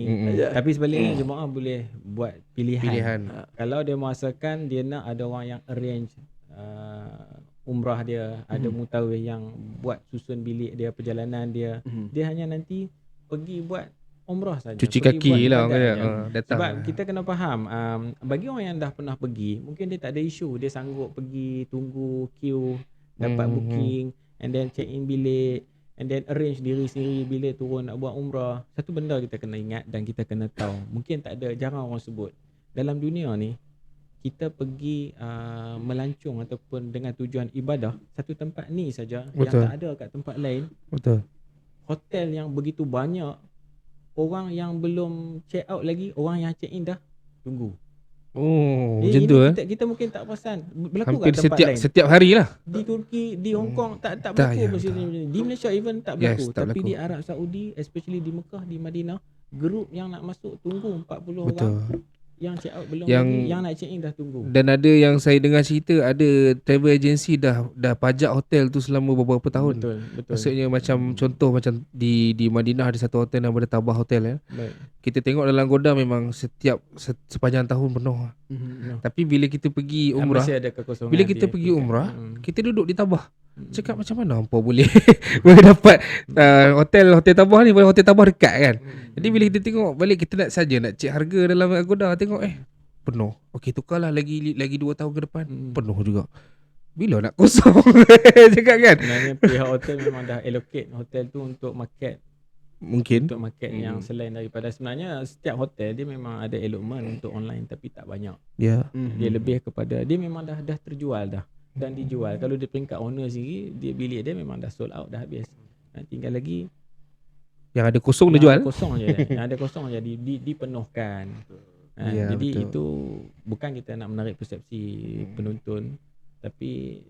Tapi sebaliknya jemaah boleh buat pilihan. Kalau dia merasakan dia nak ada orang yang arrange umrah dia, ada mutawif yang buat susun bilik dia, perjalanan dia, dia hanya nanti pergi buat umrah saja. Cuci kaki lah datang. Sebab kita kena faham, bagi orang yang dah pernah pergi, mungkin dia tak ada isu, dia sanggup pergi tunggu queue, dapat booking, and then check in bilik, and then arrange diri sendiri bila turun nak buat umrah. Satu benda kita kena ingat dan kita kena tahu, mungkin tak ada, jarang orang sebut, dalam dunia ni kita pergi melancong ataupun dengan tujuan ibadah, satu tempat ni saja. Betul. Yang tak ada kat tempat lain. Betul. Hotel yang begitu banyak, orang yang belum check out lagi, orang yang check in dah tunggu. Macam tu kita mungkin tak perasan. Berlaku hampir kat tempat lain. Setiap hari lah. Di Turki, di Hong Kong tak berlaku macam ni. Di Malaysia even tak berlaku. Tapi di Arab Saudi, especially di Mekah, di Madinah, Grup yang nak masuk tunggu 40 Betul. orang. Yang check out belum Yang- lagi, yang nak check in dah tunggu. Dan ada yang saya dengar cerita, ada travel agency dah pajak hotel tu selama beberapa tahun. Betul. Maksudnya macam contoh macam di Madinah ada satu hotel nama dia Tabah Hotel ya. Baik. Kita tengok dalam Goda memang sepanjang tahun penuh. No. Tapi bila kita pergi umrah, Masih ada kekosongan. bila kita di- pergi umrah, Hmm. kita duduk di Tabah. Cakap macam mana hampa boleh boleh dapat hotel Tabah ni, hotel Tabah dekat kan. Jadi bila kita tengok balik, kita nak saja nak cek harga dalam Agoda, tengok penuh. Okey, tukarlah lagi 2 tahun ke depan. Penuh juga. Bila nak kosong? Cakap kan. Sebenarnya pihak hotel memang dah allocate hotel tu untuk market. Mungkin. Untuk market yang selain daripada, sebenarnya setiap hotel dia memang ada allotment untuk online tapi tak banyak. Ya. Dia lebih kepada, dia memang dah terjual dah dan dijual. Kalau dia peringkat owner sendiri, dia bilik dia memang dah sold out, dah habis. Tinggal lagi Yang ada kosong dia yang jual. kosong je. Yang ada kosong je dipenuhkan. Ya, Jadi betul. itu bukan kita nak menarik persepsi penonton, tapi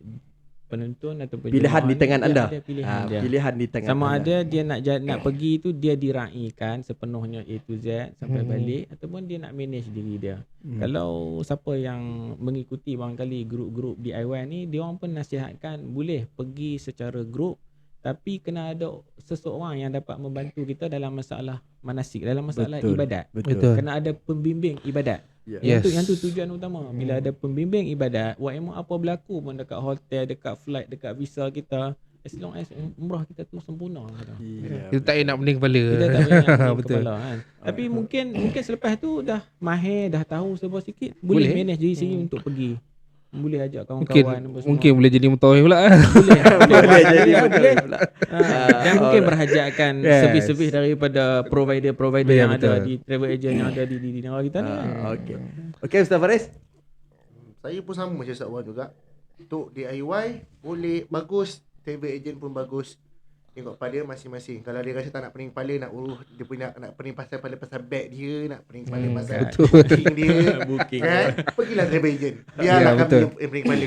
penonton ataupun Pilihan jemaah di tangan dia anda. ada pilihan dia. Pilihan di tangan Sama anda. ada dia nak pergi tu dia diraikan sepenuhnya A to Z sampai balik, ataupun dia nak manage diri dia. Kalau siapa yang mengikuti barangkali grup-grup DIY ni, dia orang pun nasihatkan boleh pergi secara grup, tapi kena ada seseorang yang dapat membantu kita dalam masalah manasik, dalam masalah Betul. ibadat. Betul. Kena ada pembimbing ibadat. Yes. Yang tu tujuan utama. Bila ada pembimbing ibadat, whatever apa berlaku pun dekat hotel, dekat flight, dekat visa kita, as long as umrah kita tu sempurna. Kita tak payah nak pening kepala. Kita tak payah nak Betul. kepala kan. Tapi mungkin selepas tu dah mahir, dah tahu sebab sikit, boleh manage diri sendiri untuk pergi. Boleh ajak kawan-kawan apa semua. Mungkin boleh jadi mutawif pula. boleh. Boleh jadi boleh. pula. Dan mungkin berhajatkan Yes. servis-servis daripada provider-provider Ya, yang ada betul. di travel agent yang ada di negara kita ni. Okey. Okey Ustaz Faris. Saya pun sama macam Ustaz Wan juga. Untuk DIY boleh bagus, travel agent pun bagus. Tengok pada masing-masing. Kalau dia rasa tak nak pening kepala, nak urus dia punya nak pening pasal bag dia, nak pening kepala pasal betul. booking dia, Booking. kan? Pergilah travel agent. Biarlah Ya, kami betul. yang pening kepala.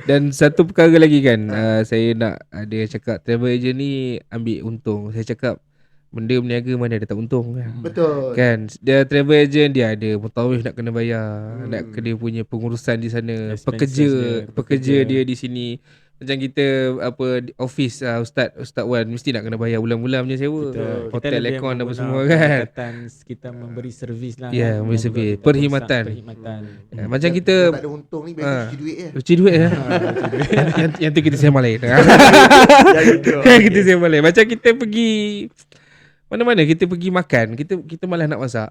Dan satu perkara lagi kan, saya nak ada cakap travel agent ni ambil untung. Saya cakap benda berniaga mana ada tak untung kan. Betul. Kan dia travel agent, dia ada mutawif nak kena bayar, nak kena punya pengurusan di sana, Expenses pekerja dia di sini. Macam kita office Ustaz Wan mesti nak kena bayar bulan-bulan punya sewa. Kita Hotel lebih aircon apa menggunakan semua kan. pendekatan kita memberi servis lah. Ya, memberi servis. Perkhidmatan. Macam Yang kita tak ada untung ni biasa cuci duit je. cuci duit ya. yang tu kita sembang lain. Kita sembang lain. Macam kita pergi mana-mana, kita pergi makan, kita malas nak masak.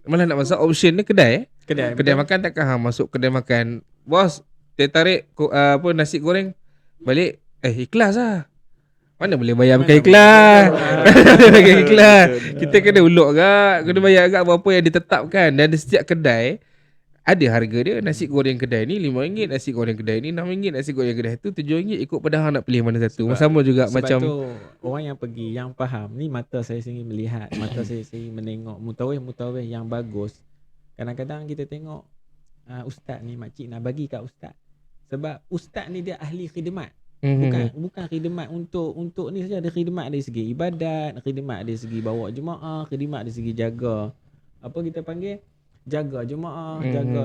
Malas nak masak, option ni kedai. Kedai makan takkan masuk kedai makan. Bos, dia tarik nasi goreng balik ikhlas lah. Mana boleh bayar pakai ikhlas. Pakai ikhlas. Kita kena uluk agak, kena bayar agak berapa yang ditetapkan. Dan setiap kedai ada harga dia. Nasi goreng kedai ni RM5, nasi goreng kedai ni RM6, nasi goreng kedai tu RM7, ikut pada hang nak pilih mana satu. Sama juga Sebab macam tu orang yang pergi, yang faham, ni mata saya sendiri melihat, mata saya sendiri menengok mutawif yang bagus. Kadang-kadang kita tengok ustaz ni, makcik nak bagi kat ustaz. Sebab ustaz ni dia ahli khidmat. Bukan khidmat untuk ni saja, ada khidmat dari segi ibadat, khidmat dari segi bawa jemaah, khidmat dari segi jaga apa kita panggil, jaga jemaah,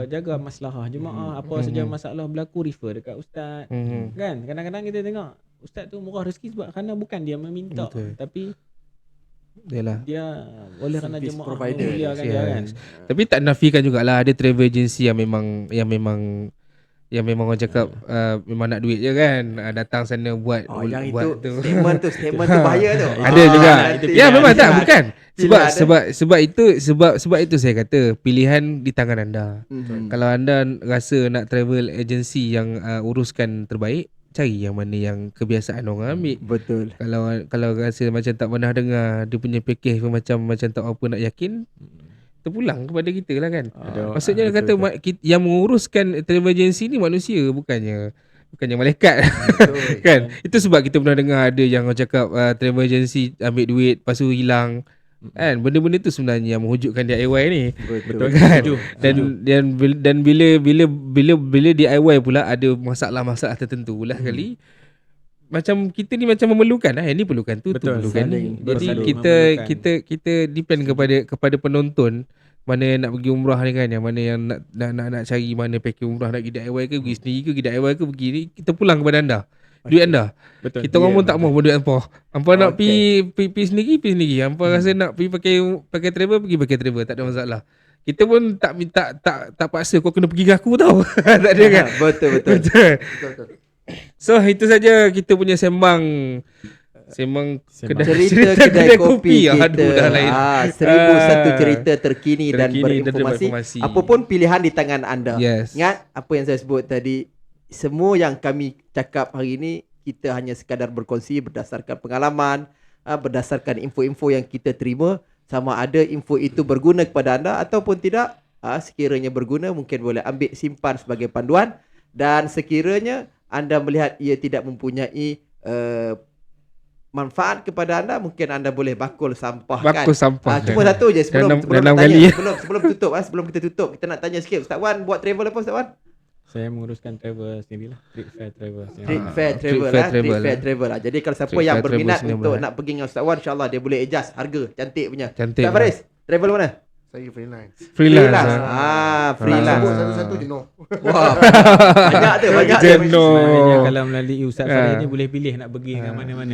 jaga maslahah jemaah, apa saja masalah berlaku refer dekat ustaz. Kan kadang-kadang kita tengok ustaz tu murah rezeki sebab kerana bukan dia meminta. Betul. Tapi yalah, dia oleh kerana Service jemaah provider. memuliakan dia kan. Tapi tak nafikan jugalah ada travel agency yang memang orang cakap memang nak duit je kan. Datang sana buat Yang buat itu statement tu bahaya tu. Ada juga. Nanti Ya memang tak, pilihan. bukan. Pilihan, Sebab itu saya kata pilihan di tangan anda. Kalau anda rasa nak travel agency yang uruskan terbaik, cari yang mana yang kebiasaan orang ambil. Betul. Kalau rasa macam tak pernah dengar dia punya package pun macam tak apa nak yakin, terpulang kepada kita lah kan. Maksudnya kata yang menguruskan travel agency ni manusia, bukannya malaikat. Kan? Itu sebab kita pernah dengar ada yang orang cakap travel agency ambil duit lepas tu hilang. Kan benda-benda tu sebenarnya yang menghujudkan DIY ni. Betul Kan? Dan bila DIY pula ada masalah-masalah tertentu lah kali, macam kita ni macam memerlukan ni perlukan tu Betul, perlukan saling ni. Jadi saling kita memerlukan. kita depend kepada penonton mana yang nak pergi umrah ni kan, yang mana yang nak cari mana package umrah, nak pergi DIY ke, pergi sendiri ke, pergi DIY ke, pergi ni, kita pulang kepada anda. Duit anda. Betul. Kita orang pun tak mau duit hampa nak pergi sendiri. Hampa rasa nak pergi pakai travel, pergi pakai travel, tak ada masalah. Kita pun tak paksa kau kena pergi dengan aku tau. Tak ada kan? Betul. Betul. So itu saja kita punya sembang Cerita kedai kopi kita. Aduh, dah lain. 1001 cerita terkini dan Terkini dan berinformasi. berinformasi. Apapun pilihan di tangan anda. Yes. Ingat apa yang saya sebut tadi, semua yang kami cakap hari ini kita hanya sekadar berkongsi berdasarkan pengalaman, berdasarkan info-info yang kita terima. Sama ada info itu berguna kepada anda ataupun tidak, sekiranya berguna mungkin boleh ambil simpan sebagai panduan, dan sekiranya anda melihat ia tidak mempunyai manfaat kepada anda, mungkin anda boleh bakul sampah kan. Cuma satu je sebelum nak tanya, sebelum tutup, sebelum kita tutup, kita nak tanya sikit, Ustaz Wan buat travel apa Ustaz Wan? Saya menguruskan travel sendirilah. Trip Fair Travel. Trip Fair Travel lah. Jadi kalau siapa Trip yang Fair berminat Travel untuk sini nak pergi dengan Ustaz Wan, insyaAllah dia boleh adjust harga cantik punya. Cantik. Ustaz Faris, travel mana? Saya freelance. Freelance. Sebut Freelance. satu-satu je no. Wah, banyak tu. Sebenarnya kalau melalui Ustaz Farid ni boleh pilih nak pergi dengan mana-mana.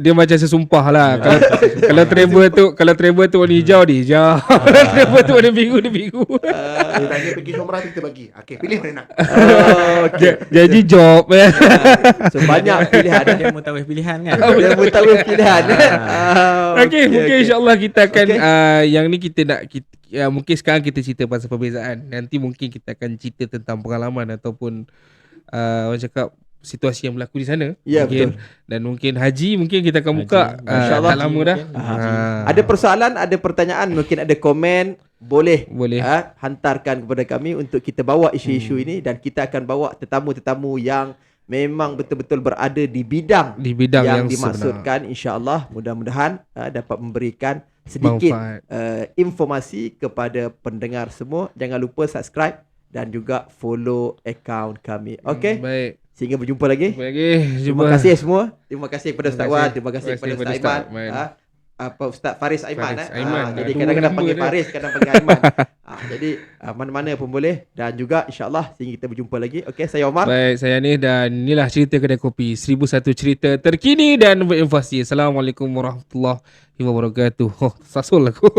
Dia macam sesumpah lah. Kalau travel tu warna hijau dia hijau. Kalau travel tu warna biru dia biru. Dia tanya pergi umrah kita bagi. Okey, pilih mana nak. Jadi job. So banyak pilihan. Dia mutawif pilihan kan. Dia mutawif pilihan. Okey, mungkin insya-Allah kita akan yang ni kita nak mungkin sekarang kita cerita pasal perbezaan. Nanti mungkin kita akan cerita tentang pengalaman ataupun orang cakap situasi yang berlaku di sana. Ya, mungkin. betul. Dan mungkin haji mungkin kita akan buka InsyaAllah. tak lama dah. Ada persoalan, ada pertanyaan, mungkin ada komen, boleh hantarkan kepada kami untuk kita bawa isu-isu ini, dan kita akan bawa tetamu-tetamu yang memang betul-betul berada di bidang yang dimaksudkan. InsyaAllah mudah-mudahan dapat memberikan sedikit informasi kepada pendengar semua. Jangan lupa subscribe dan juga follow account kami. Okey? Baik. Sehingga berjumpa lagi. Terima kasih semua. Terima kasih kepada Ustaz Wan, terima kasih kepada Ustaz Aiman. Ustaz Faris Aiman. Jadi kadang-kadang panggil Faris, kadang panggil Aiman. Jadi mana-mana pun boleh. Dan juga insyaAllah sehingga kita berjumpa lagi. Okey, saya Omar. Baik, saya Anis, dan inilah cerita kedai kopi 1001 cerita terkini dan berinformasi. Assalamualaikum warahmatullahi wabarakatuh. Sasul aku.